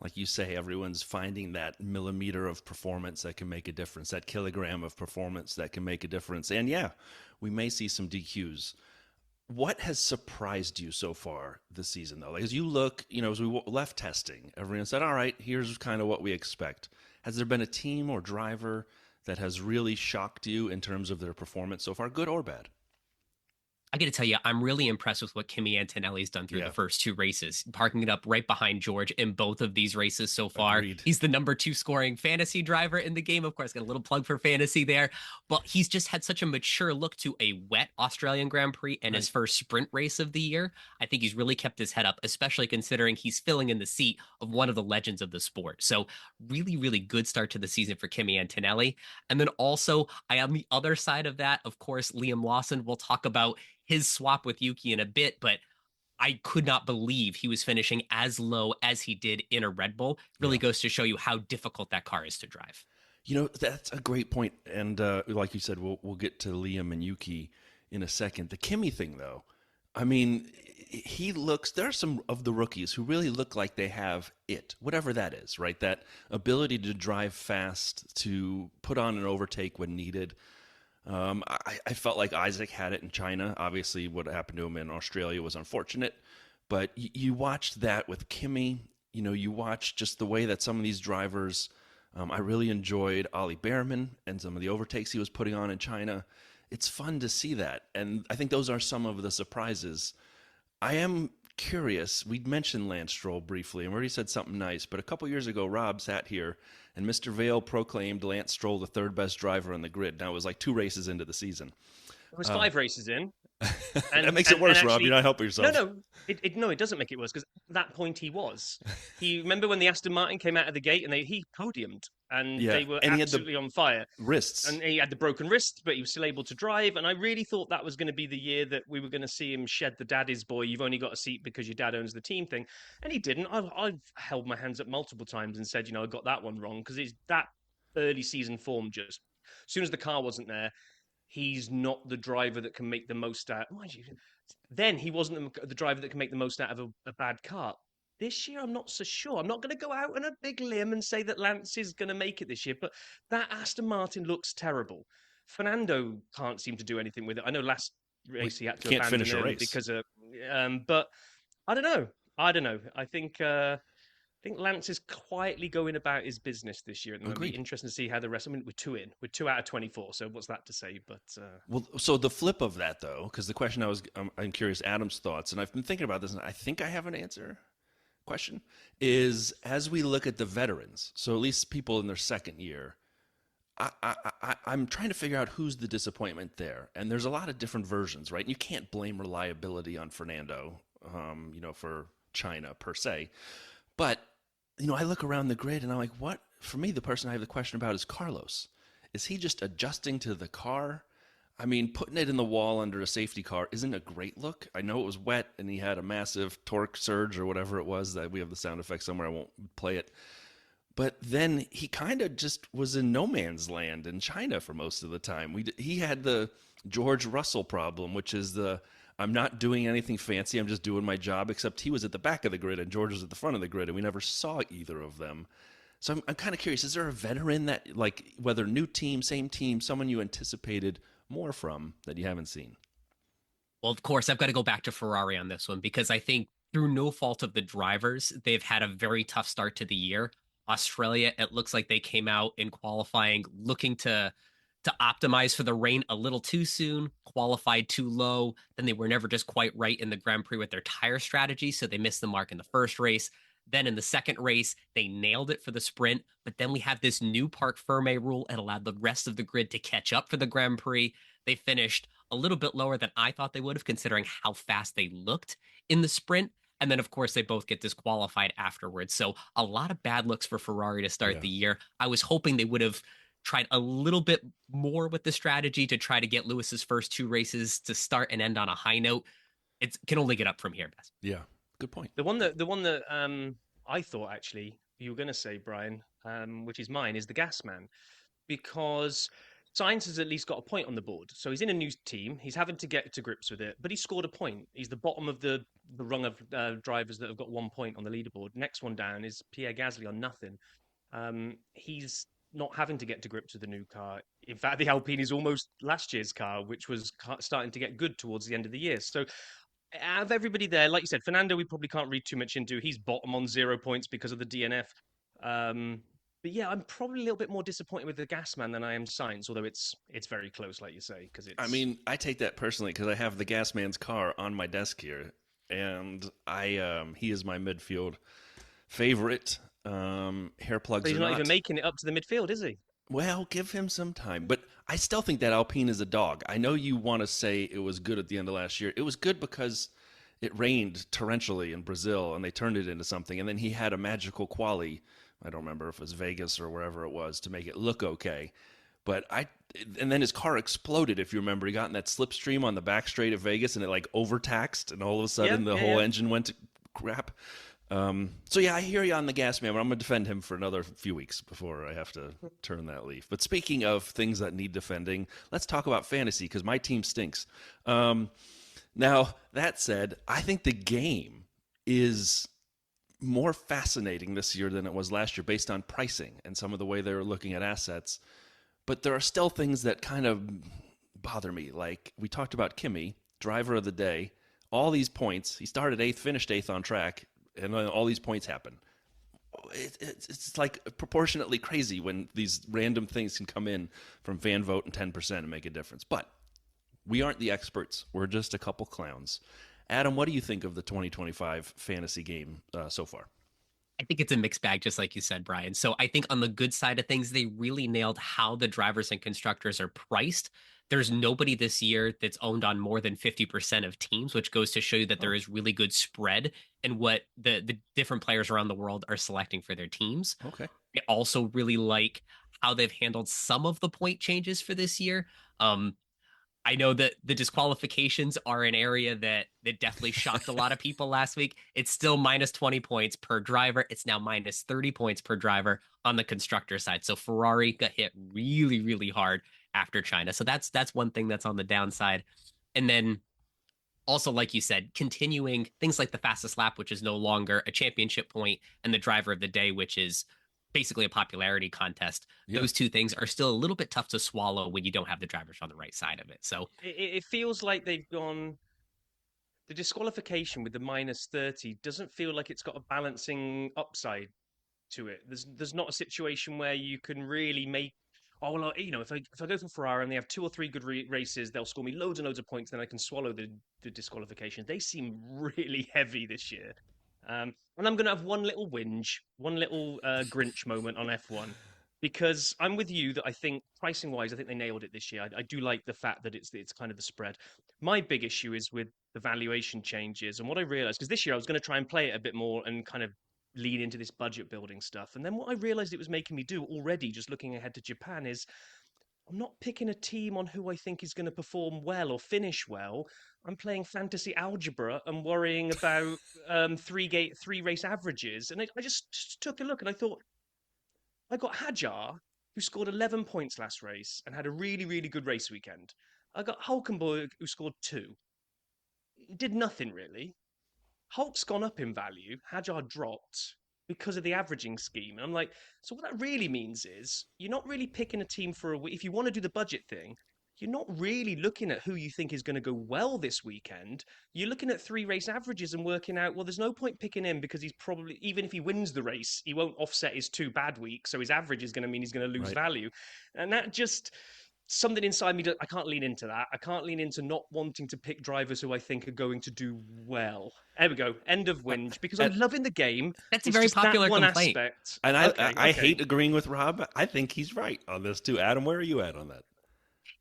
like you say, everyone's finding that millimeter of performance that can make a difference, that kilogram of performance that can make a difference. And yeah, we may see some DQs. What has surprised you so far this season, though? Like, as you look, you know, as we left testing, everyone said, all right, here's kind of what we expect. Has there been a team or driver that has really shocked you in terms of their performance so far, good or bad? I got to tell you, I'm really impressed with what Kimi Antonelli's done through the first 2 races, parking it up right behind George in both of these races so far. Agreed. He's the number 2 scoring fantasy driver in the game. Of course, got a little plug for fantasy there, but he's just had such a mature look to a wet Australian Grand Prix and his first sprint race of the year. I think he's really kept his head up, especially considering he's filling in the seat of one of the legends of the sport. So really, really good start to the season for Kimi Antonelli. And then also, on the other side of that, of course, Liam Lawson. We'll talk about his swap with Yuki in a bit, but I could not believe he was finishing as low as he did in a Red Bull. Really goes to show you how difficult that car is to drive. You know, that's a great point. And like you said, we'll get to Liam and Yuki in a second. The Kimi thing, though, I mean, there are some of the rookies who really look like they have it, whatever that is, right? That ability to drive fast, to put on an overtake when needed. I felt like Isaac had it in China. Obviously, what happened to him in Australia was unfortunate, but you watched that with Kimi. You watch just the way that some of these drivers. I really enjoyed Ollie Behrman and some of the overtakes he was putting on in China. It's fun to see that, and I think those are some of the surprises. I am curious. We'd mentioned Lance Stroll briefly, and we already said something nice, but a couple years ago, Rob sat here, and Mr. Vale proclaimed Lance Stroll the third best driver on the grid. Now, it was like 2 races into the season. It was 5 races in. That makes it worse, Rob. Actually, You're not helping yourself. No, it doesn't make it worse because at that point he was. He remember when the Aston Martin came out of the gate and he podiumed and they were absolutely on fire. Wrists. And he had the broken wrist, but he was still able to drive. And I really thought that was going to be the year that we were going to see him shed the daddy's boy. You've only got a seat because your dad owns the team thing. And he didn't. I've held my hands up multiple times and said, I got that one wrong because it's that early season form just. As soon as the car wasn't there, he's not the driver that can make the most out. Mind you, then he wasn't the driver that can make the most out of a bad car. This year, I'm not so sure. I'm not going to go out on a big limb and say that Lance is going to make it this year, but that Aston Martin looks terrible. Fernando can't seem to do anything with it. I know last race he had to can't finish a race because of, but I don't know. I think Lance is quietly going about his business this year. And it'll be interesting to see how the rest. I mean, we're 2 in. We're 2 out of 24. So what's that to say? But well, so the flip of that, though, because the question I'm curious Adam's thoughts, and I've been thinking about this, and I think I have an answer. Question is, as we look at the veterans, so at least people in their second year, I'm trying to figure out who's the disappointment there. And there's a lot of different versions, right? You can't blame reliability on Fernando, for China per se. But, I look around the grid and I'm like, what? For me, the person I have the question about is Carlos. Is he just adjusting to the car? I mean, putting it in the wall under a safety car isn't a great look. I know it was wet and he had a massive torque surge or whatever it was. That we have the sound effect somewhere. I won't play it. But then he kind of just was in no man's land in China for most of the time. He had the George Russell problem, which is I'm not doing anything fancy. I'm just doing my job, except he was at the back of the grid and George was at the front of the grid, and we never saw either of them. So I'm kind of curious, is there a veteran that, like, whether new team, same team, someone you anticipated more from that you haven't seen? Well, of course, I've got to go back to Ferrari on this one because I think through no fault of the drivers, they've had a very tough start to the year. Australia, it looks like they came out in qualifying looking to optimize for the rain a little too soon, qualified too low. Then they were never just quite right in the Grand Prix with their tire strategy, so they missed the mark in the first race. Then in the second race, they nailed it for the sprint, but then we have this new Parc Fermé rule. It allowed the rest of the grid to catch up for the Grand Prix. They finished a little bit lower than I thought they would have, considering how fast they looked in the sprint. And then, of course, they both get disqualified afterwards. So a lot of bad looks for Ferrari to start the year. I was hoping they would have tried a little bit more with the strategy to try to get Lewis's first 2 races to start and end on a high note. It can only get up from here, Bess. Yeah, good point. The one that I thought actually you were going to say, Brian, which is mine, is the gas man, because Sainz has at least got a point on the board. So he's in a new team. He's having to get to grips with it, but he scored a point. He's the bottom of the rung of drivers that have got 1 point on the leaderboard. Next one down is Pierre Gasly on nothing. He's not having to get to grips with the new car. In fact, the Alpine is almost last year's car, which was starting to get good towards the end of the year. So out of everybody there, like you said, Fernando, we probably can't read too much into. He's bottom on 0 points because of the DNF. But yeah, I'm probably a little bit more disappointed with the gas man than I am Sainz, although it's very close, like you say. I mean, I take that personally because I have the gas man's car on my desk here, and he is my midfield favorite. Hair plugs. But he's not even making it up to the midfield, is he? Well, give him some time. But I still think that Alpine is a dog. I know you want to say it was good at the end of last year. It was good because it rained torrentially in Brazil, and they turned it into something. And then he had a magical quali. I don't remember if it was Vegas or wherever it was to make it look okay. And then his car exploded, if you remember. He got in that slipstream on the back straight of Vegas, and it like overtaxed, and all of a sudden the whole engine went to crap. So yeah, I hear you on the gas man, but I'm going to defend him for another few weeks before I have to turn that leaf. But speaking of things that need defending, let's talk about fantasy because my team stinks. Now, that said, I think the game is more fascinating this year than it was last year based on pricing and some of the way they were looking at assets. But there are still things that kind of bother me. Like we talked about Kimi, driver of the day, all these points. He started 8th, finished 8th on track, and then all these points happen. It's like proportionately crazy when these random things can come in from fan vote and 10% and make a difference. But we aren't the experts. We're just a couple clowns. Adam, what do you think of the 2025 fantasy game so far? I think it's a mixed bag, just like you said, Brian. So I think on the good side of things, they really nailed how the drivers and constructors are priced. There's nobody this year that's owned on more than 50% of teams, which goes to show you that there is really good spread in what the different players around the world are selecting for their teams. Okay. I also really like how they've handled some of the point changes for this year. I know that the disqualifications are an area that definitely shocked a lot of people last week. It's still minus 20 points per driver. It's now minus 30 points per driver on the constructor side. So Ferrari got hit really, really hard after China. So that's one thing that's on the downside. And then also, like you said, continuing things like the fastest lap, which is no longer a championship point, and the driver of the day, which is basically a popularity contest. Yep. Those two things are still a little bit tough to swallow when you don't have the drivers on the right side of it. So it feels like they've gone. The disqualification with the minus 30 doesn't feel like it's got a balancing upside to it. There's not a situation where you can really make. Oh well, you know, if I go to Ferrari and they have 2 or 3 good races, they'll score me loads and loads of points. Then I can swallow the disqualification. They seem really heavy this year. And I'm going to have one little whinge, one little Grinch moment on F1, because I'm with you that I think pricing-wise, I think they nailed it this year. I do like the fact that it's kind of the spread. My big issue is with the valuation changes. And what I realized, because this year I was going to try and play it a bit more and kind of lean into this budget building stuff. And then what I realized it was making me do already, just looking ahead to Japan, is I'm not picking a team on who I think is going to perform well or finish well. I'm playing fantasy algebra and worrying about 3 race averages. And I just took a look and I thought, I got Hajar, who scored 11 points last race and had a really, really good race weekend. I got Hulkenberg, who scored 2. Did nothing really. Hulk's gone up in value. Hajar dropped because of the averaging scheme. And I'm like, so what that really means is you're not really picking a team for a week. If you want to do the budget thing, you're not really looking at who you think is going to go well this weekend. You're looking at 3 race averages and working out, well, there's no point picking him because he's probably, even if he wins the race, he won't offset his 2 bad weeks. So his average is going to mean he's going to lose value. And that just, something inside me, I can't lean into that. I can't lean into not wanting to pick drivers who I think are going to do well. There we go. End of whinge. Because I'm loving the game. That's a very popular complaint. Aspect. And I hate agreeing with Rob. I think he's right on this too. Adam, where are you at on that?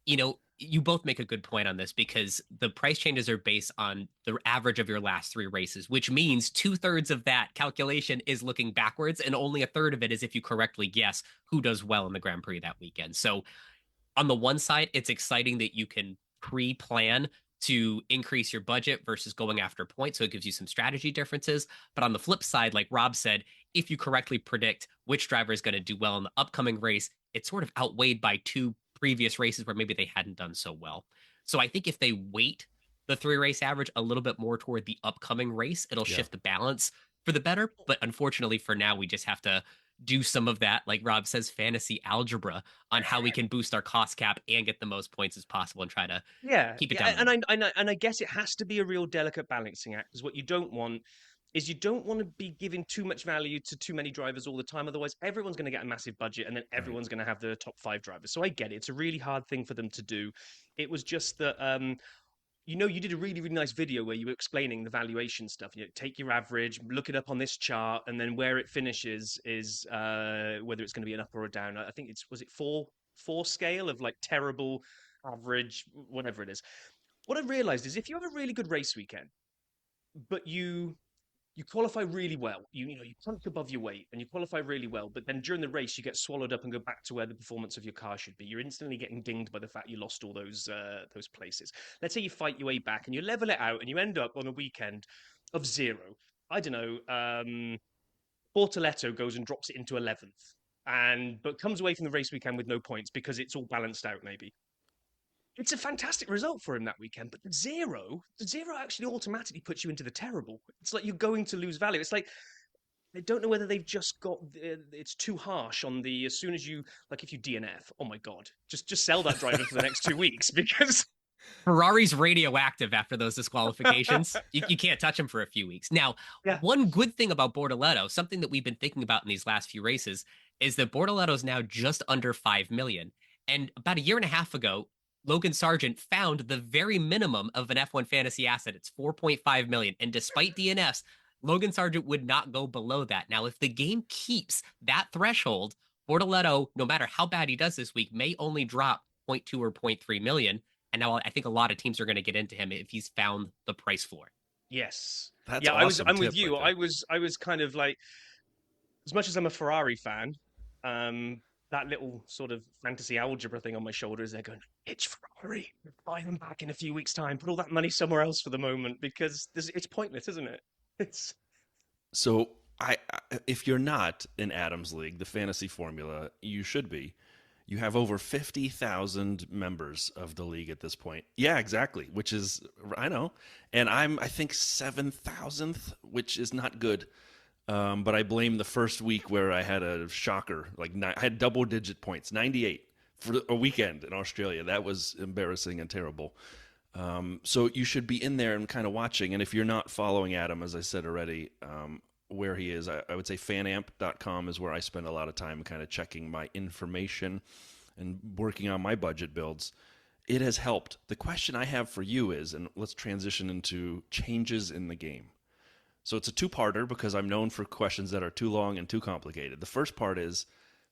You know, you both make a good point on this because the price changes are based on the average of your last 3 races, which means 2/3 of that calculation is looking backwards and only 1/3 of it is if you correctly guess who does well in the Grand Prix that weekend. So on the one side, it's exciting that you can pre-plan to increase your budget versus going after points. So it gives you some strategy differences. But on the flip side, like Rob said, if you correctly predict which driver is going to do well in the upcoming race, it's sort of outweighed by 2 previous races where maybe they hadn't done so well. So I think if they weight the 3 race average a little bit more toward the upcoming race, it'll shift the balance for the better. But unfortunately for now, we just have to do some of that, like Rob says, fantasy algebra on how we can boost our cost cap and get the most points as possible and try to keep it down. And I guess it has to be a real delicate balancing act, because what you don't want is you don't want to be giving too much value to too many drivers all the time. Otherwise, everyone's going to get a massive budget and then everyone's going to have the top 5 drivers. So I get it. It's a really hard thing for them to do. It was just that, you know, you did a really, really nice video where you were explaining the valuation stuff. You know, take your average, look it up on this chart, and then where it finishes is whether it's going to be an up or a down. I think was it 4 scale of like terrible, average, whatever it is. What I realized is if you have a really good race weekend, but you qualify really well. You punch above your weight and you qualify really well, but then during the race you get swallowed up and go back to where the performance of your car should be. You're instantly getting dinged by the fact you lost all those places. Let's say you fight your way back and you level it out and you end up on a weekend of 0. I don't know. Bortoletto goes and drops it into 11th, but comes away from the race weekend with no points because it's all balanced out. Maybe it's a fantastic result for him that weekend, but the zero actually automatically puts you into the terrible. It's like you're going to lose value. It's like I don't know whether they've just got it's too harsh on the as soon as you like if you DNF. Oh my god, just sell that driver for the next 2 weeks because Ferrari's radioactive after those disqualifications. You can't touch him for a few weeks. Now, yeah, one good thing about Bortoleto, something that we've been thinking about in these last few races, is that Bortoleto is now just under 5 million. And about a year and a half ago, Logan Sargent found the very minimum of an F1 fantasy asset. It's 4.5 million. And despite DNFs, Logan Sargent would not go below that. Now, if the game keeps that threshold, Bortoleto, no matter how bad he does this week, may only drop 0.2 or 0.3 million. And now I think a lot of teams are going to get into him if he's found the price floor. yes, That's yeah. awesome I'm with tip you. right there. I was kind of like, as much as I'm a Ferrari fan, that little sort of fantasy algebra thing on my shoulder is they're going, it's Ferrari. Buy them back in a few weeks' time. Put all that money somewhere else for the moment because it's pointless, isn't it? It's So if you're not in Adam's League, the fantasy formula, you should be. You have over 50,000 members of the league at this point. Yeah, exactly. Which is, I know. And I think 7,000th, which is not good. But I blame the first week where I had a shocker. I had double digit points, 98 for a weekend in Australia. That was embarrassing and terrible. So you should be in there and kind of watching. And if you're not following Adam, as I said already, where he is, I would say fanamp.com is where I spend a lot of time kind of checking my information and working on my budget builds. It has helped. The question I have for you is, and let's transition into changes in the game. So it's a two-parter because I'm known for questions that are too long and too complicated. The first part is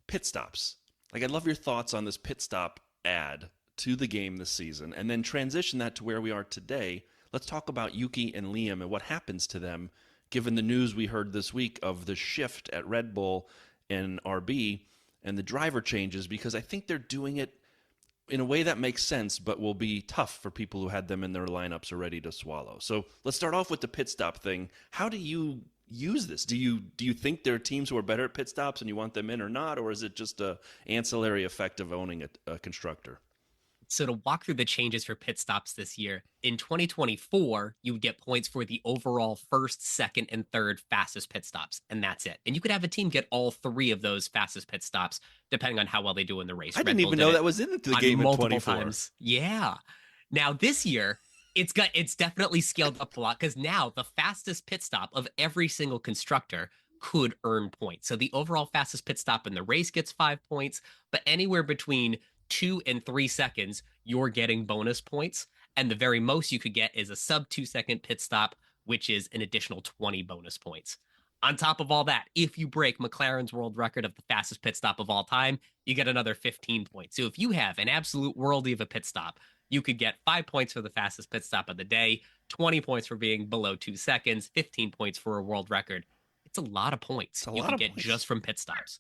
pit stops. I'd love your thoughts on this pit stop add to the game this season, and then transition that to where we are today. Let's talk about Yuki and Liam and what happens to them given the news we heard this week of the shift at Red Bull and RB and the driver changes, because I think they're doing it in a way that makes sense, but will be tough for people who had them in their lineups already to swallow. So let's start off with the pit stop thing. How do you use this? Do you think there are teams who are better at pit stops and you want them in or not, or is it just a ancillary effect of owning a constructor? So to walk through the changes for pit stops this year, in 2024, you would get points for the overall first, second, and third fastest pit stops, and that's it. And you could have a team get all three of those fastest pit stops, depending on how well they do in the race. I didn't even know that was in the game in 24. Times. Yeah. Now this year, it's definitely scaled up a lot because now the fastest pit stop of every single constructor could earn points. So the overall fastest pit stop in the race gets 5 points, but anywhere between 2 and 3 seconds, you're getting bonus points. And the very most you could get is a sub 2 second pit stop, which is an additional 20 bonus points. On top of all that, if you break McLaren's world record of the fastest pit stop of all time, you get another 15 points. So if you have an absolute worldie of a pit stop, you could get 5 points for the fastest pit stop of the day, 20 points for being below 2 seconds, 15 points for a world record. It's a lot of points you can get just from pit stops.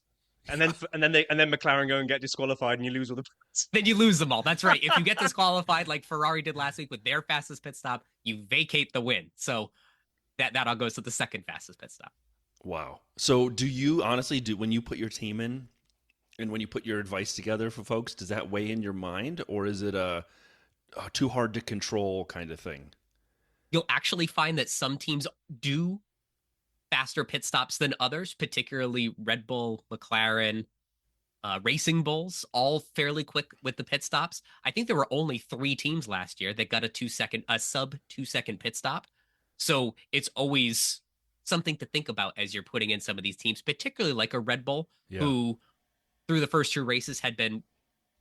And then McLaren go and get disqualified, and you lose all the points. Then you lose them all. That's right. If you get disqualified, like Ferrari did last week with their fastest pit stop, you vacate the win. So that all goes to the second fastest pit stop. Wow. So do you honestly when you put your team in, and when you put your advice together for folks, does that weigh in your mind, or is it a too hard to control kind of thing? You'll actually find that some teams do faster pit stops than others, particularly Red Bull, McLaren, Racing Bulls, all fairly quick with the pit stops. I think there were only 3 teams last year that got a sub 2 second pit stop. So it's always something to think about as you're putting in some of these teams, particularly like a Red Bull, who through the first 2 races had been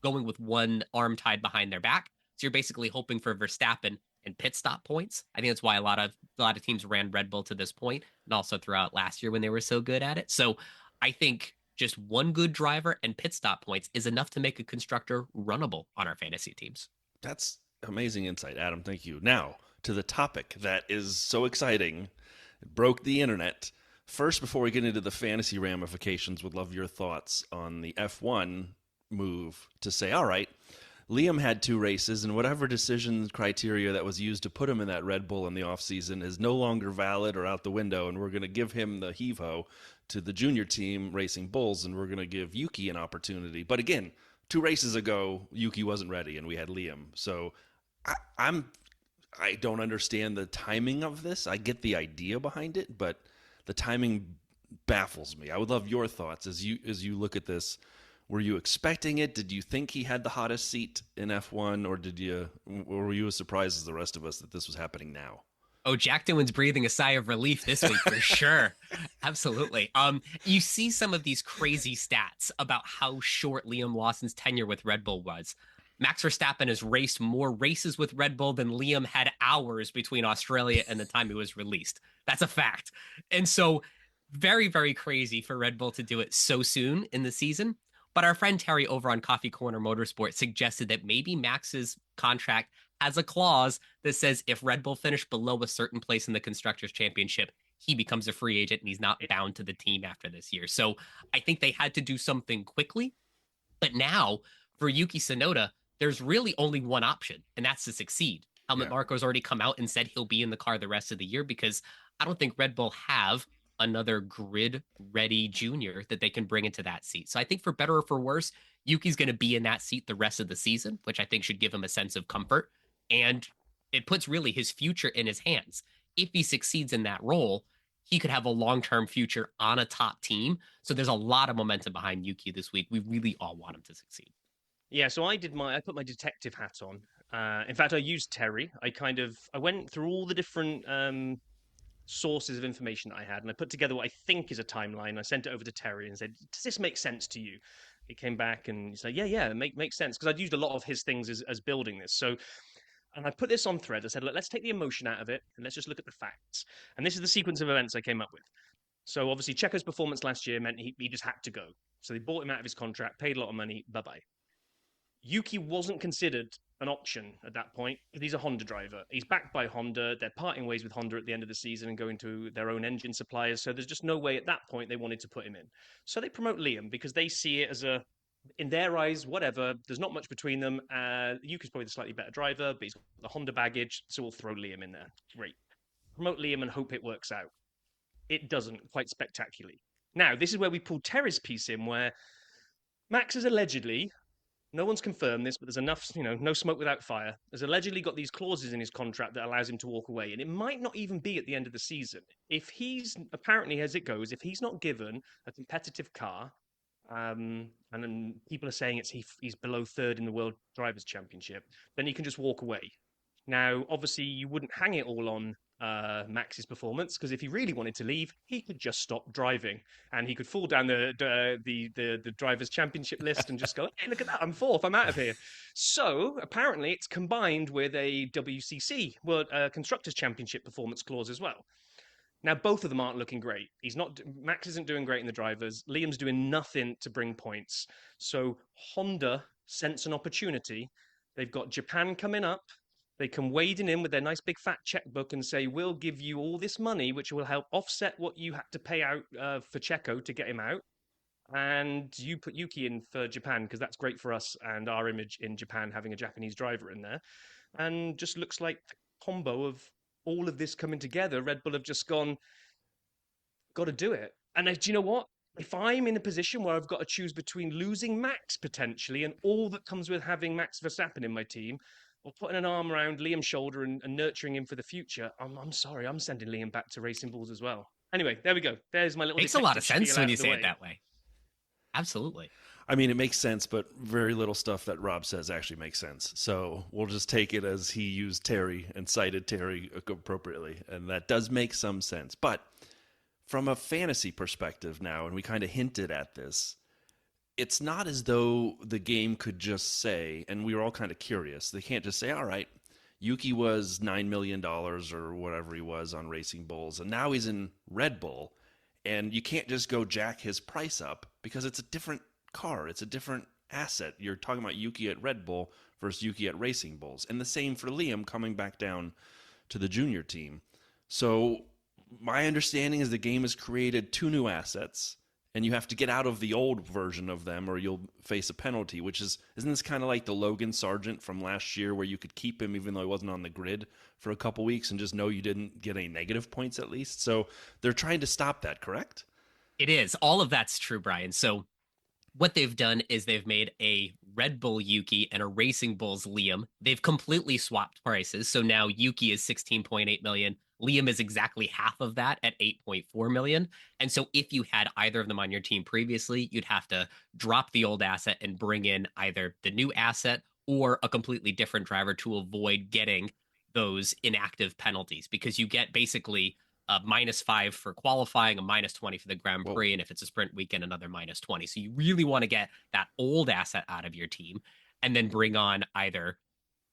going with one arm tied behind their back. So you're basically hoping for Verstappen and pit stop points. I think that's why a lot of teams ran Red Bull to this point, and also throughout last year when they were so good at it. So I think just one good driver and pit stop points is enough to make a constructor runnable on our fantasy teams. That's amazing insight, Adam. Thank you. Now to the topic that is so exciting. It broke the internet. First, before we get into the fantasy ramifications, would love your thoughts on the F1 move to say, all right, Liam had 2 races, and whatever decision criteria that was used to put him in that Red Bull in the offseason is no longer valid or out the window, and we're going to give him the heave-ho to the junior team, Racing Bulls, and we're going to give Yuki an opportunity. But again, 2 races ago, Yuki wasn't ready, and we had Liam. So I don't understand the timing of this. I get the idea behind it, but the timing baffles me. I would love your thoughts as you look at this. Were you expecting it? Did you think he had the hottest seat in F1, or were you as surprised as the rest of us that this was happening now? Oh, Jack Doohan's breathing a sigh of relief this week for sure. Absolutely. You see some of these crazy stats about how short Liam Lawson's tenure with Red Bull was. Max Verstappen has raced more races with Red Bull than Liam had hours between Australia and the time he was released. That's a fact. And so very, very crazy for Red Bull to do it so soon in the season. But our friend Terry over on Coffee Corner Motorsport suggested that maybe Max's contract has a clause that says if Red Bull finish below a certain place in the Constructors' Championship, he becomes a free agent and he's not bound to the team after this year. So I think they had to do something quickly. But now for Yuki Tsunoda, there's really only one option, and that's to succeed. Helmut Marko's already come out and said he'll be in the car the rest of the year because I don't think Red Bull have another grid-ready junior that they can bring into that seat. So I think for better or for worse, Yuki's going to be in that seat the rest of the season, which I think should give him a sense of comfort. And it puts really his future in his hands. If he succeeds in that role, he could have a long-term future on a top team. So there's a lot of momentum behind Yuki this week. We really all want him to succeed. Yeah, so I put my detective hat on. In fact, I used Terry. I went through all the different sources of information that I had, and I put together what I think is a timeline. I sent it over to Terry and said, "Does this make sense to you?" He came back and he said, "Yeah, it makes sense," because I'd used a lot of his things as building this. So, and I put this on thread. I said, "Look, let's take the emotion out of it and let's just look at the facts." And this is the sequence of events I came up with. So obviously, Checo's performance last year meant he just had to go. So they bought him out of his contract, paid a lot of money. Bye bye. Yuki wasn't considered an option at that point. He's a Honda driver. He's backed by Honda. They're parting ways with Honda at the end of the season and going to their own engine suppliers. So there's just no way at that point they wanted to put him in. So they promote Liam because they see it as in their eyes, whatever. There's not much between them. Yuki's probably the slightly better driver, but he's got the Honda baggage. So we'll throw Liam in there. Great. Promote Liam and hope it works out. It doesn't quite spectacularly. Now, this is where we pull Terry's piece in, where Max is allegedly, no one's confirmed this, but there's enough, no smoke without fire. There's allegedly got these clauses in his contract that allows him to walk away. And it might not even be at the end of the season. If he's, apparently as it goes, if he's not given a competitive car, and then people are saying he's below third in the World Drivers' Championship, then he can just walk away. Now, obviously, you wouldn't hang it all on Max's performance, because if he really wanted to leave, he could just stop driving and he could fall down the drivers' championship list and just go, "Hey, look at that! I'm fourth. I'm out of here." So apparently, it's combined with a WCC World Constructors' Championship performance clause as well. Now, both of them aren't looking great. Max isn't doing great in the drivers. Liam's doing nothing to bring points. So Honda sense an opportunity. They've got Japan coming up. They can wade in with their nice big fat checkbook and say, "We'll give you all this money, which will help offset what you had to pay out for Checo to get him out. And you put Yuki in for Japan because that's great for us and our image in Japan, having a Japanese driver in there." And just looks like the combo of all of this coming together. Red Bull have just gone, got to do it. And do you know what? If I'm in a position where I've got to choose between losing Max potentially and all that comes with having Max Verstappen in my team, or putting an arm around Liam's shoulder and nurturing him for the future, I'm sorry, I'm sending Liam back to Racing Bulls as well. Anyway, there we go. There's my little. Makes a lot of sense when you say it that way. Absolutely. I mean, it makes sense, but very little stuff that Rob says actually makes sense. So we'll just take it as he used Terry and cited Terry appropriately, and that does make some sense. But from a fantasy perspective now, and we kind of hinted at this, it's not as though the game could just say, and we were all kind of curious, they can't just say, all right, Yuki was $9 million or whatever he was on Racing Bulls, and now he's in Red Bull, and you can't just go jack his price up because it's a different car. It's a different asset. You're talking about Yuki at Red Bull versus Yuki at Racing Bulls. And the same for Liam coming back down to the junior team. So my understanding is the game has created two new assets, and you have to get out of the old version of them or you'll face a penalty, which isn't this kind of like the Logan Sargent from last year where you could keep him even though he wasn't on the grid for a couple weeks and just know you didn't get any negative points at least? So they're trying to stop that, correct? It is. All of that's true, Brian. So what they've done is they've made a Red Bull Yuki and a Racing Bulls Liam. They've completely swapped prices. So now Yuki is 16.8 million. Liam is exactly half of that at 8.4 million. And so if you had either of them on your team previously, you'd have to drop the old asset and bring in either the new asset or a completely different driver to avoid getting those inactive penalties, because you get basically a -5 for qualifying, a -20 for the Grand Whoa. Prix, and if it's a sprint weekend, another -20. So you really want to get that old asset out of your team and then bring on either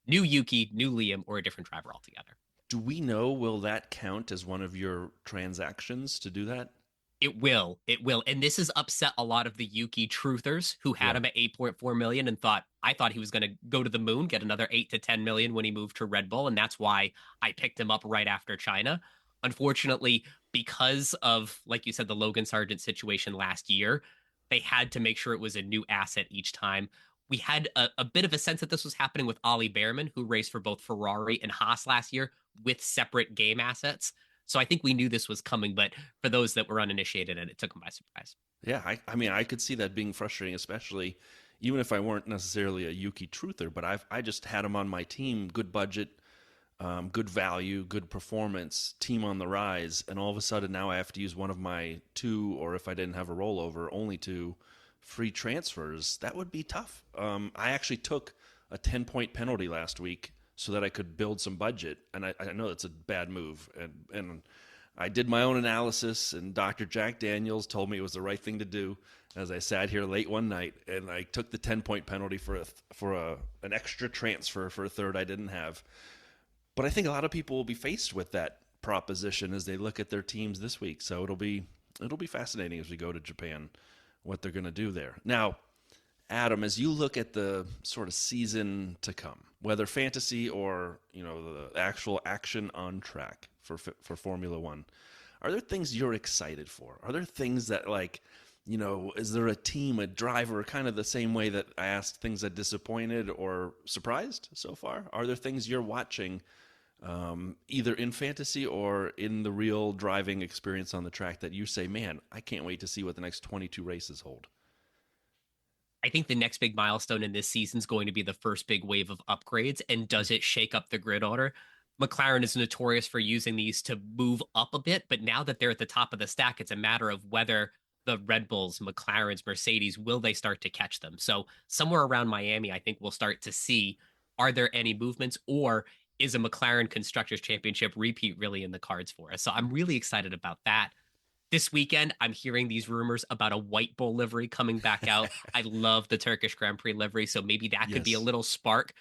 new Yuki, new Liam, or a different driver altogether. Do we know, will that count as one of your transactions to do that? It will. It will. And this has upset a lot of the Yuki truthers who had Yeah. him at 8.4 million and I thought he was going to go to the moon, get another 8 to 10 million when he moved to Red Bull. And that's why I picked him up right after China. Unfortunately, because of, like you said, the Logan Sargent situation last year, they had to make sure it was a new asset each time. We had a bit of a sense that this was happening with Ollie Behrman, who raced for both Ferrari and Haas last year with separate game assets. So I think we knew this was coming, but for those that were uninitiated, and it took them by surprise. Yeah, I mean, I could see that being frustrating, especially even if I weren't necessarily a Yuki truther, but I just had him on my team, good budget, good value, good performance, team on the rise, and all of a sudden now I have to use one of my two, or if I didn't have a rollover, only two free transfers. That would be tough. I actually took a 10-point penalty last week so that I could build some budget, and I know that's a bad move, and I did my own analysis, and Dr. Jack Daniels told me it was the right thing to do. As I sat here late one night, and I took the 10-point penalty for an extra transfer for a third I didn't have. But I think a lot of people will be faced with that proposition as they look at their teams this week. So it'll be fascinating as we go to Japan, what they're going to do there. Now, Adam, as you look at the sort of season to come, whether fantasy or the actual action on track for Formula One, are there things you're excited for? Are there things that is there a team, a driver, kind of the same way that I asked things that disappointed or surprised so far? Are there things you're watching, either in fantasy or in the real driving experience on the track, that you say, man, I can't wait to see what the next 22 races hold? I think the next big milestone in this season is going to be the first big wave of upgrades. And does it shake up the grid order? McLaren is notorious for using these to move up a bit, but now that they're at the top of the stack, it's a matter of whether the Red Bulls, McLarens, Mercedes, will they start to catch them? So somewhere around Miami, I think we'll start to see, are there any movements, or is a McLaren Constructors Championship repeat really in the cards for us? So I'm really excited about that. This weekend, I'm hearing these rumors about a White Bull livery coming back out. I love the Turkish Grand Prix livery, so maybe that could be a little spark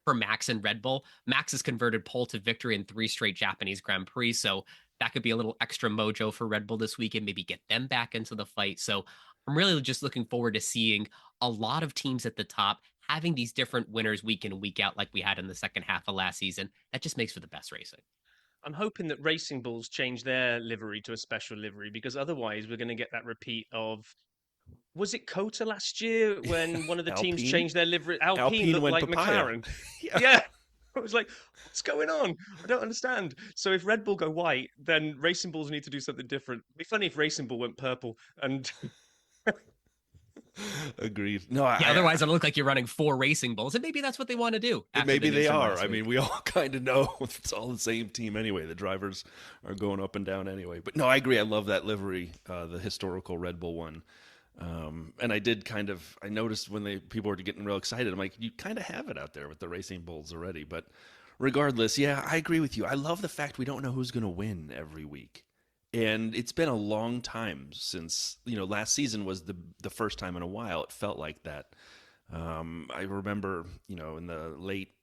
for Max and Red Bull. Max has converted pole to victory in 3 straight Japanese Grand Prix, so that could be a little extra mojo for Red Bull this weekend, maybe get them back into the fight. So I'm really just looking forward to seeing a lot of teams at the top having these different winners week in and week out like we had in the second half of last season. That just makes for the best racing. I'm hoping that Racing Bulls change their livery to a special livery, because otherwise we're going to get that repeat of, was it Cota last year when one of the teams changed their livery? Alpine looked like papaya. McLaren. Yeah. I was like, what's going on? I don't understand. So if Red Bull go white, then Racing Bulls need to do something different. It'd be funny if Racing Bull went purple and... Agreed. No, otherwise it'll look like you're running 4 Racing Bulls, and maybe that's what they want to do. Maybe they are. I mean, we all kind of know it's all the same team anyway. The drivers are going up and down anyway. But no, I agree. I love that livery, the historical Red Bull one. And I noticed when people were getting real excited, I'm like, you kind of have it out there with the Racing Bulls already. But regardless, yeah, I agree with you. I love the fact we don't know who's going to win every week. And it's been a long time since, last season was the first time in a while it felt like that. I remember, in the late,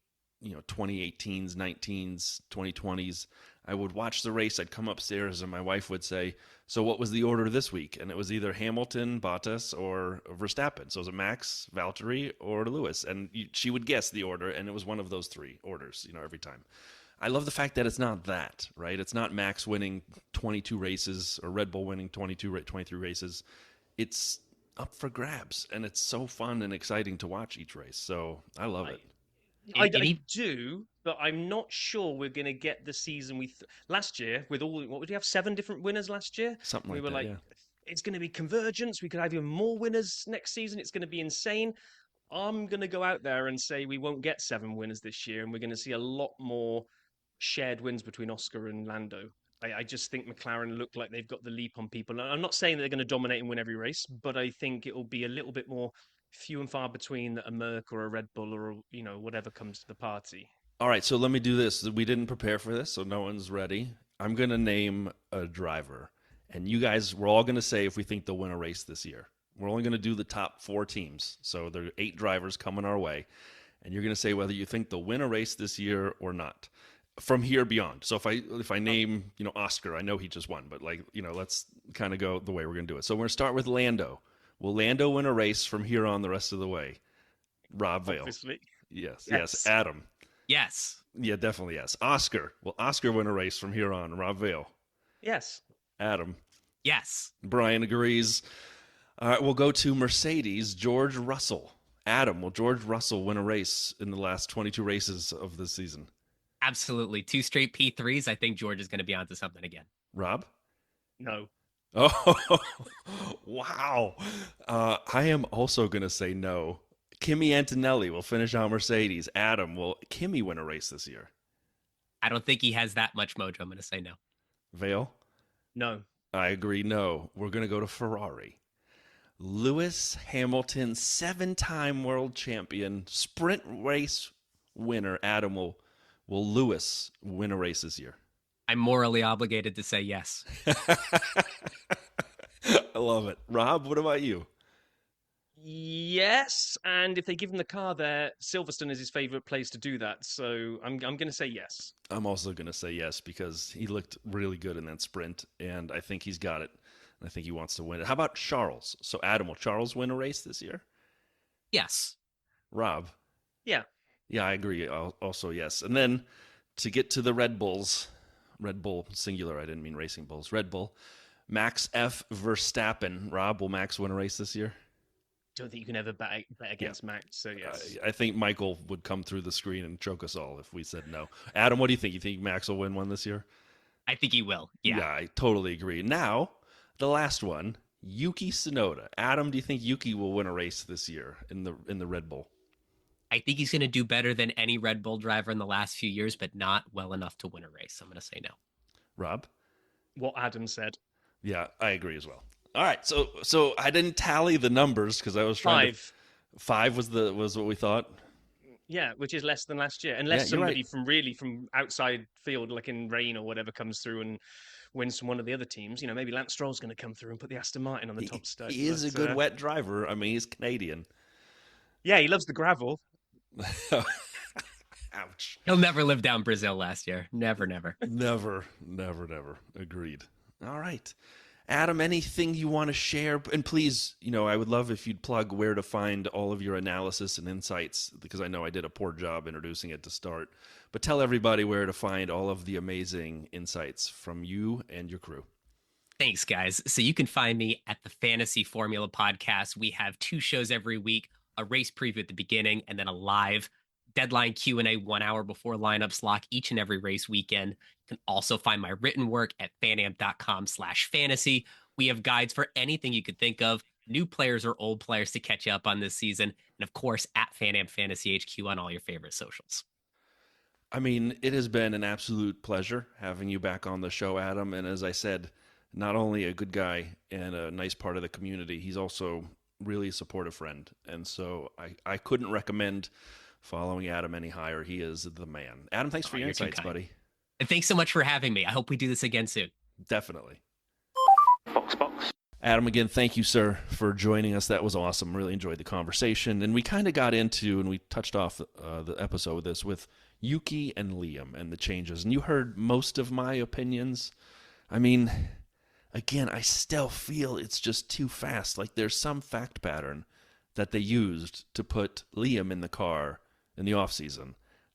2018s, 19s, 2020s, I would watch the race. I'd come upstairs and my wife would say, so what was the order this week? And it was either Hamilton, Bottas, or Verstappen. So it was Max, Valtteri, or Lewis. And she would guess the order, and it was one of those 3 orders, every time. I love the fact that it's not that, right? It's not Max winning 22 races or Red Bull winning 23 races. It's up for grabs, and it's so fun and exciting to watch each race. So I love it. I do, but I'm not sure we're going to get the season last year with all. What would you have? 7 different winners last year. Something like that. We were like, it's going to be convergence. We could have even more winners next season. It's going to be insane. I'm going to go out there and say we won't get 7 winners this year, and we're going to see a lot more shared wins between Oscar and Lando. I just think McLaren look like they've got the leap on people. I'm not saying they're going to dominate and win every race, but I think it will be a little bit more few and far between that a Merc or a Red Bull or whatever comes to the party. All right, so let me do this. We didn't prepare for this, so no one's ready. I'm going to name a driver, and you guys, we're all going to say if we think they'll win a race this year. We're only going to do the top 4 teams, so there are 8 drivers coming our way, and you're going to say whether you think they'll win a race this year or not. From here beyond. So if I name, Oscar, I know he just won, but let's kind of go the way we're going to do it. So we're going to start with Lando. Will Lando win a race from here on the rest of the way? Rob Vale. Obviously. Yes. Adam. Yes. Yeah, definitely yes. Oscar. Will Oscar win a race from here on? Rob Vale. Yes. Adam. Yes. Brian agrees. All right, we'll go to Mercedes. George Russell. Adam, will George Russell win a race in the last 22 races of this season? Absolutely. 2 straight P3s. I think George is going to be onto something again. Rob? No. Oh, wow. I am also going to say no. Kimi Antonelli will finish on Mercedes. Adam, will Kimi win a race this year? I don't think he has that much mojo. I'm going to say no. Vale? No. I agree, no. We're going to go to Ferrari. Lewis Hamilton, 7-time world champion, sprint race winner. Adam, will Lewis win a race this year? I'm morally obligated to say yes. I love it. Rob, what about you? Yes, and if they give him the car there, Silverstone is his favorite place to do that. So I'm going to say yes. I'm also going to say yes because he looked really good in that sprint, and I think he's got it. And I think he wants to win it. How about Charles? So Adam, will Charles win a race this year? Yes. Rob? Yeah. Yeah, I agree. Also, yes. And then to get to the Red Bulls, Red Bull singular, I didn't mean Racing Bulls, Red Bull, Max F. Verstappen. Rob, will Max win a race this year? Don't think you can ever bet against Max, so yes. I think Michael would come through the screen and choke us all if we said no. Adam, what do you think? You think Max will win one this year? I think he will. Yeah. Yeah, I totally agree. Now, the last one, Yuki Tsunoda. Adam, do you think Yuki will win a race this year in the Red Bull? I think he's going to do better than any Red Bull driver in the last few years, but not well enough to win a race. I'm going to say no. Rob? What Adam said. Yeah, I agree as well. All right, so I didn't tally the numbers because I was trying 5. 5 was what we thought. Yeah, which is less than last year, unless you're somebody right. from outside field, like in rain or whatever, comes through and wins from one of the other teams. Maybe Lance Stroll's going to come through and put the Aston Martin on the top step. He is a good wet driver. I mean, he's Canadian. Yeah, he loves the gravel. Ouch. He'll never live down Brazil last year. Never. Never. Agreed. All right. Adam, anything you want to share? And please, I would love if you'd plug where to find all of your analysis and insights, because I know I did a poor job introducing it to start. But tell everybody where to find all of the amazing insights from you and your crew. Thanks, guys. So you can find me at the Fantasy Formula Podcast. We have 2 shows every week, a race preview at the beginning, and then a live deadline Q&A 1 hour before lineups lock each and every race weekend. You can also find my written work at fanamp.com/fantasy. We have guides for anything you could think of, new players or old players to catch you up on this season. And of course, at Fanamp Fantasy HQ on all your favorite socials. I mean, it has been an absolute pleasure having you back on the show, Adam. And as I said, not only a good guy and a nice part of the community, he's also really a supportive friend. And so I couldn't recommend following Adam any higher. He is the man. Adam, thanks for your insights, buddy. And thanks so much for having me. I hope we do this again soon. Definitely. Box. Adam, again, thank you, sir, for joining us. That was awesome. Really enjoyed the conversation. And we kind of got into, and we touched off the episode with this, with Yuki and Liam and the changes. And you heard most of my opinions. I mean, again, I still feel it's just too fast. Like there's some fact pattern that they used to put Liam in the car in the offseason.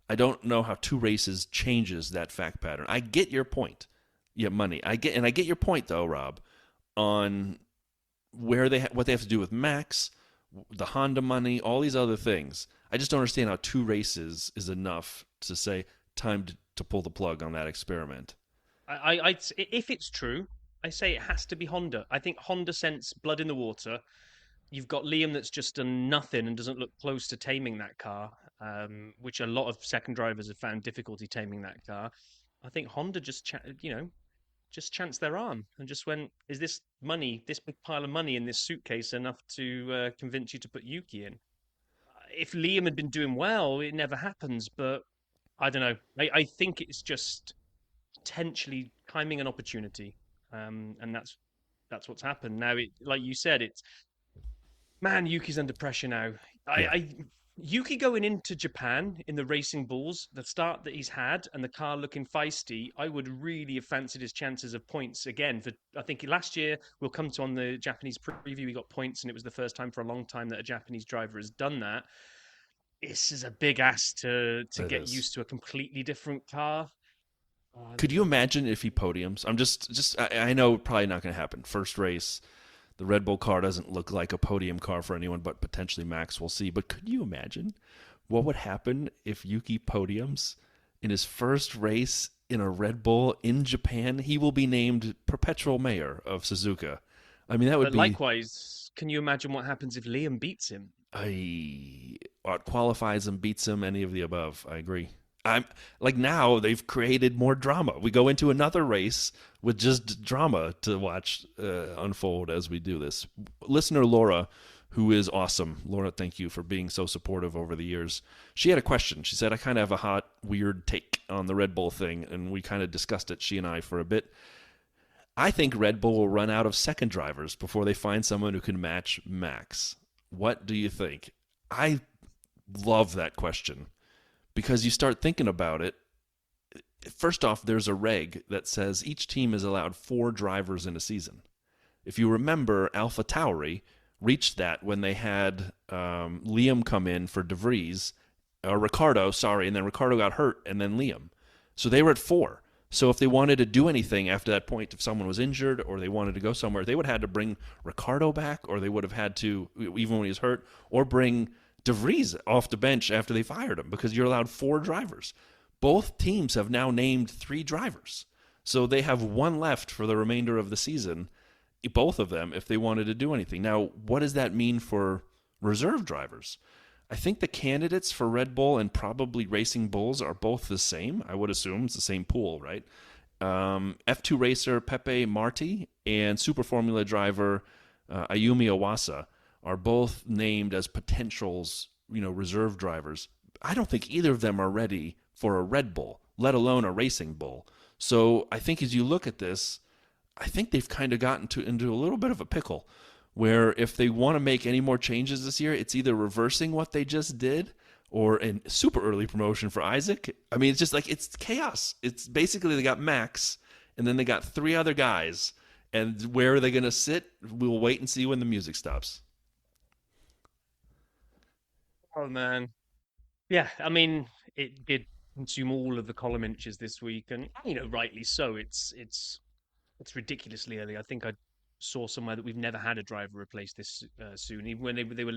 I don't know how 2 races changes that fact pattern. I get your point. Yeah, money. I get your point though, Rob, on where what they have to do with Max, the Honda money, all these other things. I just don't understand how 2 races is enough to say time to pull the plug on that experiment. If it's true, I say it has to be Honda. I think Honda sense blood in the water. You've got Liam that's just done nothing and doesn't look close to taming that car. which a lot of second drivers have found difficulty taming that car. I think Honda just just chanced their arm and just went, "Is this money, this big pile of money in this suitcase, enough to convince you to put Yuki in?" If Liam had been doing well, it never happens. But I don't know. I think it's just potentially timing an opportunity, and that's what's happened. Now, like you said, it's man, Yuki's under pressure now. I Yuki going into Japan in the Racing Bulls, the start that he's had, and the car looking feisty, I would really have fancied his chances of points again. For I think last year, we'll come to on the Japanese preview, he got points, and it was the first time for a long time that a Japanese driver has done that. This is a big ask to get used to a completely different car. Could you imagine if he podiums? I know probably not going to happen. First race, the Red Bull car doesn't look like a podium car for anyone, but potentially Max, we'll see. But could you imagine what would happen if Yuki podiums in his first race in a Red Bull in Japan? He will be named perpetual mayor of Suzuka. I mean, that would be... Likewise, can you imagine what happens if Liam beats him? Qualifies him, beats him, any of the above. I agree. I'm like, now they've created more drama. We go into another race with just drama to watch unfold as we do this. Listener Laura, who is awesome. Laura, thank you for being so supportive over the years. She had a question. She said, I kind of have a hot, weird take on the Red Bull thing, and we kind of discussed it, she and I, for a bit. I think Red Bull will run out of second drivers before they find someone who can match Max. What do you think? I love that question. Because you start thinking about it, first off, there's a reg that says each team is allowed 4 drivers in a season. If you remember, Alpha Tauri reached that when they had Liam come in for De Vries, Ricardo, and then Ricardo got hurt, and then Liam. So they were at 4. So if they wanted to do anything after that point, if someone was injured or they wanted to go somewhere, they would have had to bring Ricardo back, or they would have had to, even when he was hurt, or bring De Vries off the bench after they fired him, because you're allowed 4 drivers. Both teams have now named 3 drivers. So they have 1 left for the remainder of the season, both of them, if they wanted to do anything. Now, what does that mean for reserve drivers? I think the candidates for Red Bull and probably Racing Bulls are both the same. I would assume it's the same pool, right? F2 racer Pepe Marti and Super Formula driver Ayumi Iwasa are both named as potentials, reserve drivers. I don't think either of them are ready for a Red Bull, let alone a Racing Bull. So I think as you look at this, I think they've kind of gotten into a little bit of a pickle, where if they want to make any more changes this year, it's either reversing what they just did or a super early promotion for Isaac. I mean, it's just like, it's chaos. It's basically they got Max, and then they got 3 other guys, and where are they going to sit? We'll wait and see when the music stops. Oh man, yeah. I mean, it did consume all of the column inches this week, and rightly so. It's ridiculously early. I think I saw somewhere that we've never had a driver replace this soon. Even when they were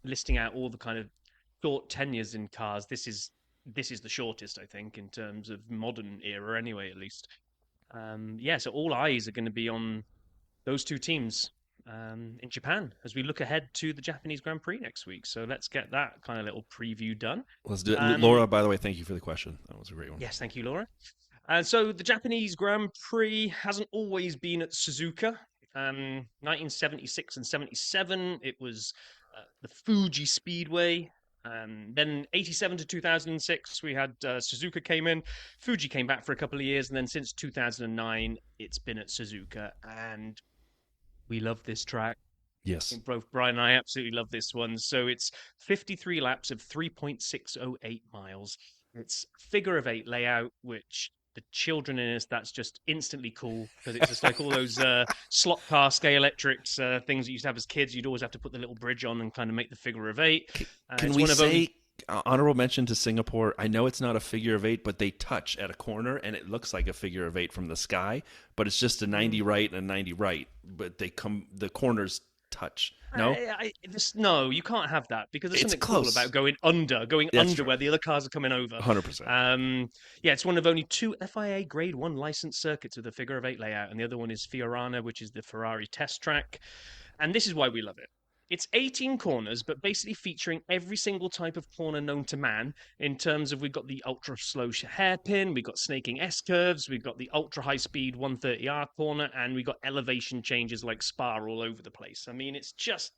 listing out all the kind of short tenures in cars, this is the shortest, I think, in terms of modern era, anyway, at least. So all eyes are going to be on those 2 teams in Japan as we look ahead to the Japanese Grand Prix next week. So let's get that kind of little preview done. Let's do it. Laura, by the way, thank you for the question. That was a great one. Yes, thank you, Laura. So the Japanese Grand Prix hasn't always been at Suzuka. 1976 and 77, it was the Fuji Speedway. Then 87 to 2006, we had Suzuka came in. Fuji came back for a couple of years, and then since 2009, it's been at Suzuka. And we love this track. Yes. Both Brian and I absolutely love this one. So it's 53 laps of 3.608 miles. It's figure of 8 layout, which the children in us, that's just instantly cool, because it's just like all those slot car Scalextrics things that you used to have as kids. You'd always have to put the little bridge on and kind of make the figure of 8. Can we say honorable mention to Singapore? I know it's not a figure of 8, but they touch at a corner and it looks like a figure of 8 from the sky, but it's just a 90 right and a 90 right, but the corners touch. No, no, you can't have that, because there's something close. Cool about going under true. Where the other cars are coming over. 100%. It's one of only 2 FIA Grade 1 licensed circuits with a figure of 8 layout, and the other one is Fiorano, which is the Ferrari test track. And this is why we love it. It's 18 corners, but basically featuring every single type of corner known to man. In terms of, we've got the ultra slow hairpin, we've got snaking S curves, we've got the ultra high speed 130R corner, and we've got elevation changes like Spa all over the place. I mean, it's just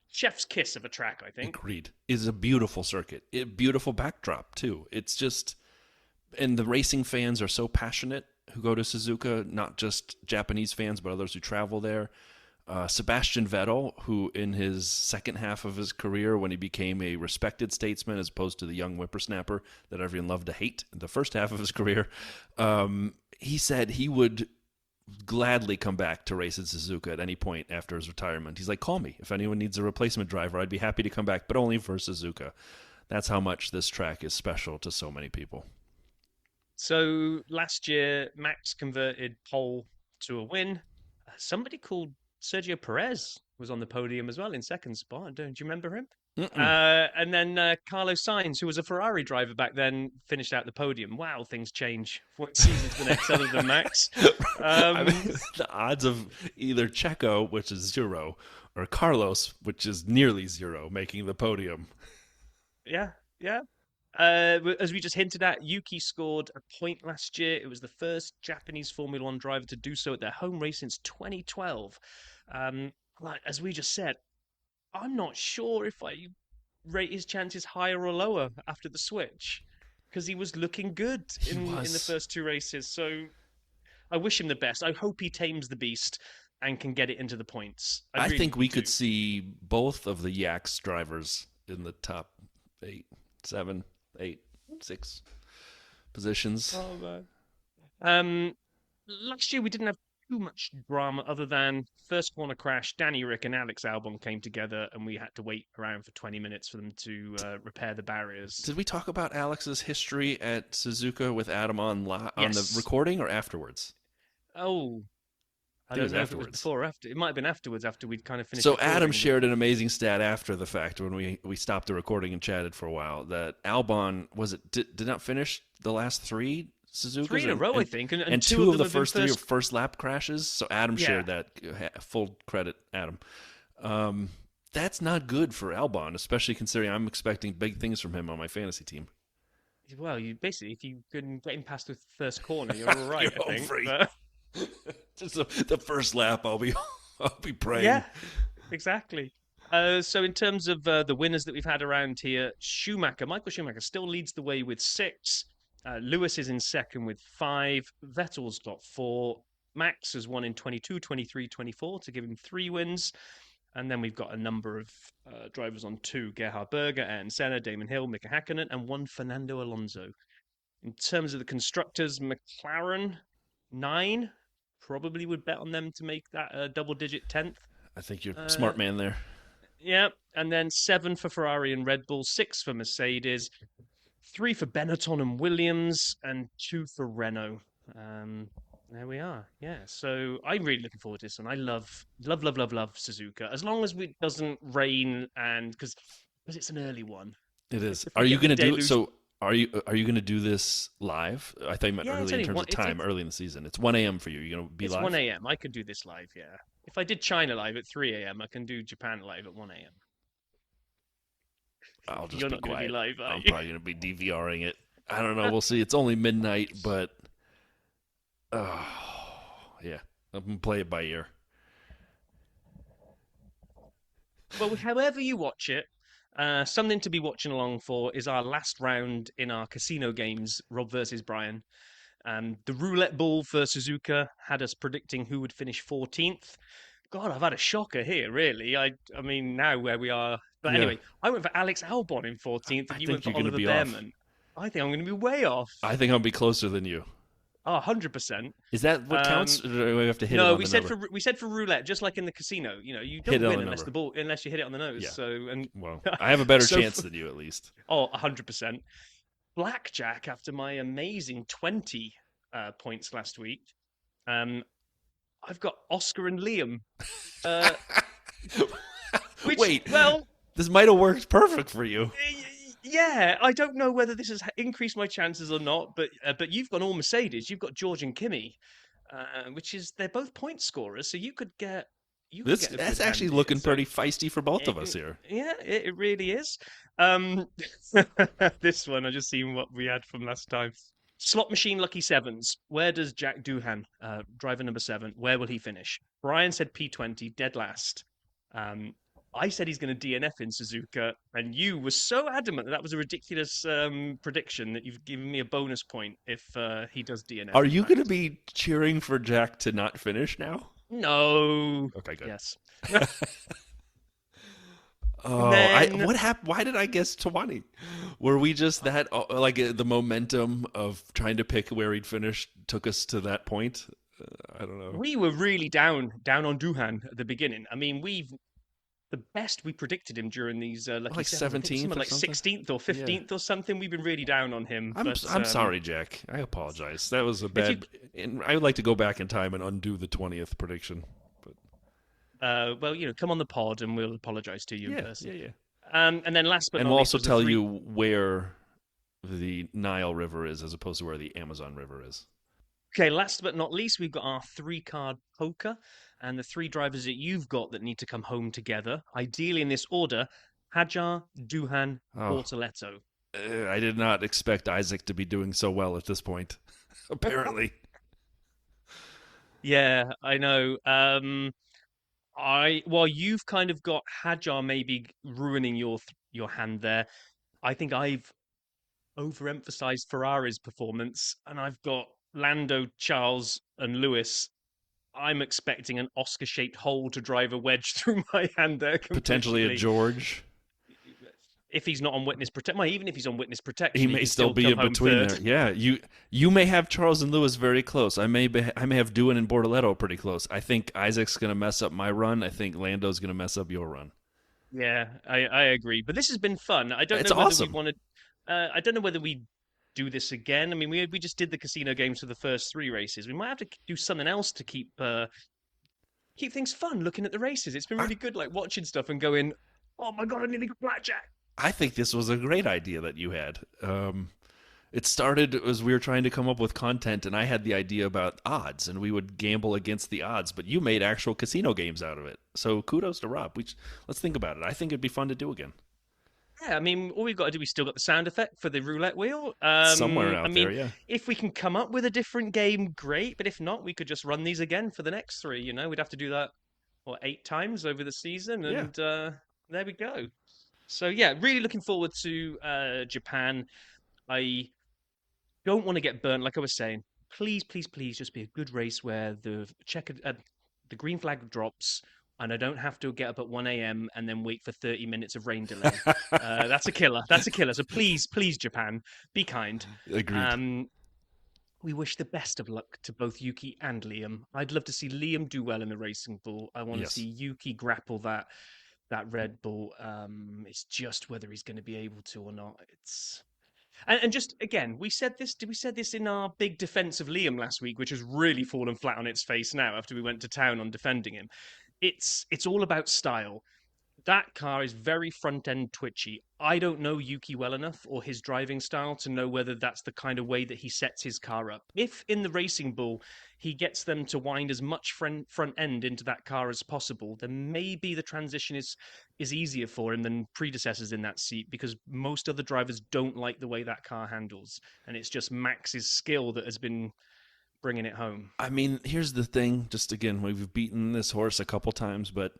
chef's kiss of a track, I think. Agreed. It's a beautiful circuit. Beautiful backdrop, too. It's just, and the racing fans are so passionate who go to Suzuka, not just Japanese fans, but others who travel there. Sebastian Vettel, who in his second half of his career, when he became a respected statesman as opposed to the young whippersnapper that everyone loved to hate in the first half of his career, he said he would gladly come back to race at Suzuka at any point after his retirement. He's like, call me. If anyone needs a replacement driver, I'd be happy to come back, but only for Suzuka. That's how much this track is special to so many people. So last year, Max converted pole to a win. Somebody called Sergio Perez was on the podium as well in second spot. Do you remember him? And then Carlos Sainz, who was a Ferrari driver back then, finished out the podium. Wow, things change from one season to the next other than Max. I mean, the odds of either Checo, which is 0, or Carlos, which is nearly 0, making the podium. Yeah. As we just hinted at, Yuki scored a point last year. It was the first Japanese Formula One driver to do so at their home race since 2012. Like as we just said, I'm not sure if I rate his chances higher or lower after the switch, because he was looking good in the first 2 races. So I wish him the best. I hope he tames the beast and can get it into the points. I think we could see both of the Yaks drivers in the top 8, 7, 8, 6 positions. Oh man. Last year we didn't have too much drama other than first corner crash. Danny Rick and Alex Albon came together, and we had to wait around for 20 minutes for them to repair the barriers. Did we talk about Alex's history at Suzuka with Adam on the recording or afterwards? Oh, I don't know if it was before or after. It might have been afterwards, after we'd kind of finished. So Adam shared an amazing stat after the fact when we stopped the recording and chatted for a while that Albon did not finish the last 3 Suzukas? 3 in a row, I think. And 2 of the first 3 are first lap crashes. So Adam shared that. Full credit, Adam. That's not good for Albon, especially considering I'm expecting big things from him on my fantasy team. Well, you basically, if you can get him past the first corner, you're all right, you're I think. But... Just the first lap, I'll be praying. Yeah, exactly. So in terms of the winners that we've had around here, Michael Schumacher still leads the way with 6. Lewis is in second with 5. Vettel's got 4. Max has won in 22, 23, 24 to give him 3 wins. And then we've got a number of drivers on 2. Gerhard Berger and Senna, Damon Hill, Mika Hakkinen, and 1 Fernando Alonso. In terms of the constructors, McLaren, 9. Probably would bet on them to make that a double-digit 10th. I think you're a smart man there. Yeah, and then 7 for Ferrari and Red Bull, 6 for Mercedes, 3 for Benetton and Williams, and 2 for Renault. There we are. Yeah, so I'm really looking forward to this one. I love Suzuka. As long as it doesn't rain, and because it's an early one. It is. Are you going to do it? So are you going to do this live? I thought you meant early in terms of time, early in the season. It's 1 a.m. for you. You're going to be live? It's 1 a.m. I could do this live, yeah. If I did China live at 3 a.m., I can do Japan live at 1 a.m. I'll just You're be not going to be live, are I'm you? probably going to be DVRing it. I don't know. We'll see. It's only midnight, but yeah, I'm going to play it by ear. Well, however you watch it, something to be watching along for is our last round in our casino games, Rob versus Brian. The roulette ball for Suzuka had us predicting who would finish 14th. God, I've had a shocker here, really. I mean, now where we are. But anyway, I went for Alex Albon in 14th, and you went for Oliver Behrman. I think I'm going to be way off. I think I'll be closer than you. Oh, 100%. Is that what counts? Or do we have to hit it on the number? No, we said for roulette, just like in the casino. You know, you don't win unless you hit it on the nose. Yeah. So, well, I have a better chance than you, at least. Oh, 100%. Blackjack, after my amazing 20 points last week, I've got Oscar and Liam. This might have worked perfect for you. Yeah, I don't know whether this has increased my chances or not, but you've got all Mercedes. You've got George and Kimi, which is they're both point scorers, so you could you can get a That's good actually hand here. looking So pretty feisty for both of us here. yeah, it really is. This one, I just seen what we had from last time. Slot machine lucky sevens. Where does Jack Doohan, driver number 7, where will he finish? Brian said P20, dead last. I said he's going to DNF in Suzuka, and you were so adamant that that was a ridiculous prediction that you've given me a bonus point if he does DNF. Are you going to be cheering for Jack to not finish now? No. Okay, good. Yes. Oh, Then- what happened? Why did I guess 20? Were we just that like the momentum of trying to pick where he'd finish took us to that point? I don't know. We were really down on Doohan at the beginning. I mean, the best we predicted him during these lucky Like sevens, I think 17th something or like something? 16th or 15th or something. We've been really down on him. I'm sorry, Jack. I apologize. That was a bad. And I would like to go back in time and undo the 20th prediction. Well, come on the pod and we'll apologize to you in Yeah, person. yeah. And then last but And not we'll least also was the tell three- you where the Nile River is as opposed to where the Amazon River is. Okay, last but not least, we've got our 3-card poker and the 3 drivers that you've got that need to come home together. Ideally in this order: Hadjar, Doohan, Oh. Bortoletto. I did not expect Isaac to be doing so well at this point. Apparently. Yeah, I know. While you've kind of got Hadjar maybe ruining your hand there, I think I've overemphasized Ferrari's performance, and I've got Lando, Charles, and Lewis. I'm expecting an Oscar-shaped hole to drive a wedge through my hand there. Potentially a completely. George. If he's not on witness protection, even if he's on witness protection, He may can still be come in home between third. there. Yeah, you may have Charles and Lewis very close. I may have Doohan and Bortoletto pretty close. I think Isaac's going to mess up my run. I think Lando's going to mess up your run. Yeah, I agree. But this has been fun. I don't It's know whether awesome. we want to. I don't know whether we do this again. I mean, we just did the casino games for the first 3 races. We might have to do something else to keep things fun. Looking at the races, it's been really good. Like watching stuff and going, "Oh my god, I nearly got blackjack." I think this was a great idea that you had. It started as we were trying to come up with content, and I had the idea about odds, and we would gamble against the odds. But you made actual casino games out of it. So kudos to Rob. Let's think about it. I think it'd be fun to do again. Yeah, I mean, all we've got to do is still got the sound effect for the roulette wheel. Somewhere out I mean, there, yeah. if we can come up with a different game, great. But if not, we could just run these again for the next 3. We'd have to do that 8 times over the season, and there we go. So yeah, really looking forward to Japan. I don't want to get burnt, like I was saying. Please, please, please, just be a good race where the green flag drops, and I don't have to get up at 1 a.m. and then wait for 30 minutes of rain delay. That's a killer. That's a killer. So please, please, Japan, be kind. Agreed. We wish the best of luck to both Yuki and Liam. I'd love to see Liam do well in the Racing Bull. I want to see Yuki grapple that Red Bull. It's just whether he's going to be able to or not. And just again, we said this in our big defense of Liam last week, which has really fallen flat on its face now after we went to town on defending him. It's all about style. That car is very front end twitchy. I don't know Yuki well enough or his driving style to know whether that's the kind of way that he sets his car up. If in the Racing Bull he gets them to wind as much front end into that car as possible, then maybe the transition is easier for him than predecessors in that seat, because most other drivers don't like the way that car handles, and it's just Max's skill that has been bringing it home. I mean, here's the thing. Just again, we've beaten this horse a couple times, but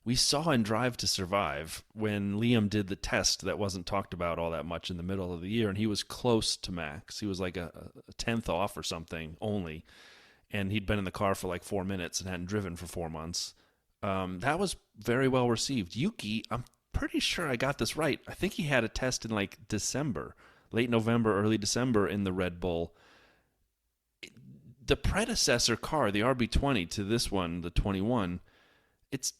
we saw in Drive to Survive when Liam did the test that wasn't talked about all that much in the middle of the year, and he was close to Max. He was like a tenth off or something only, and he'd been in the car for like 4 minutes and hadn't driven for 4 months. That was very well received. Yuki, I'm pretty sure I got this right. I think he had a test in like December, late November, early December in the Red Bull. The predecessor car, the RB20 to this one, the 21, it's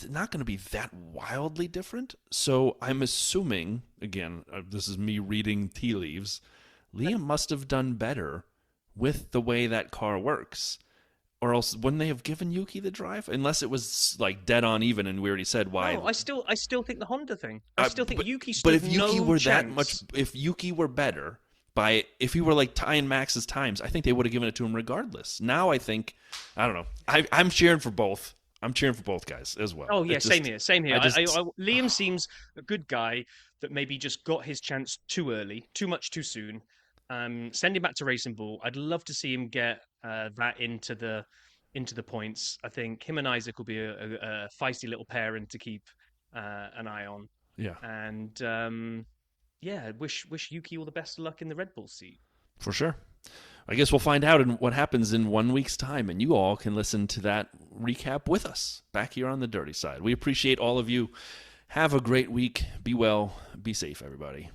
not going to be that wildly different. So I'm assuming, again, this is me reading tea leaves, Liam must have done better with the way that car works. Or else wouldn't they have given Yuki the drive? Unless it was like dead on even, and we already said why. No, I still think the Honda thing. I still think Yuki stood But if Yuki no were chance. that much, if Yuki were better, if he were like tying Max's times, I think they would have given it to him regardless. Now I think, I don't know. I'm cheering for both. I'm cheering for both guys as well. Oh yeah, It's same just- here, same here. I just- Liam seems a good guy that maybe just got his chance too early, too much too soon. Send him back to Racing Bull. I'd love to see him get that into the points. I think him and Isaac will be a feisty little pairing to keep an eye on. Yeah, And yeah, wish Yuki all the best of luck in the Red Bull seat. for sure. I guess we'll find out in what happens in 1 week's time, and you all can listen to that recap with us back here on the Dirty Side. We appreciate all of you. Have a great week. Be well. Be safe, everybody.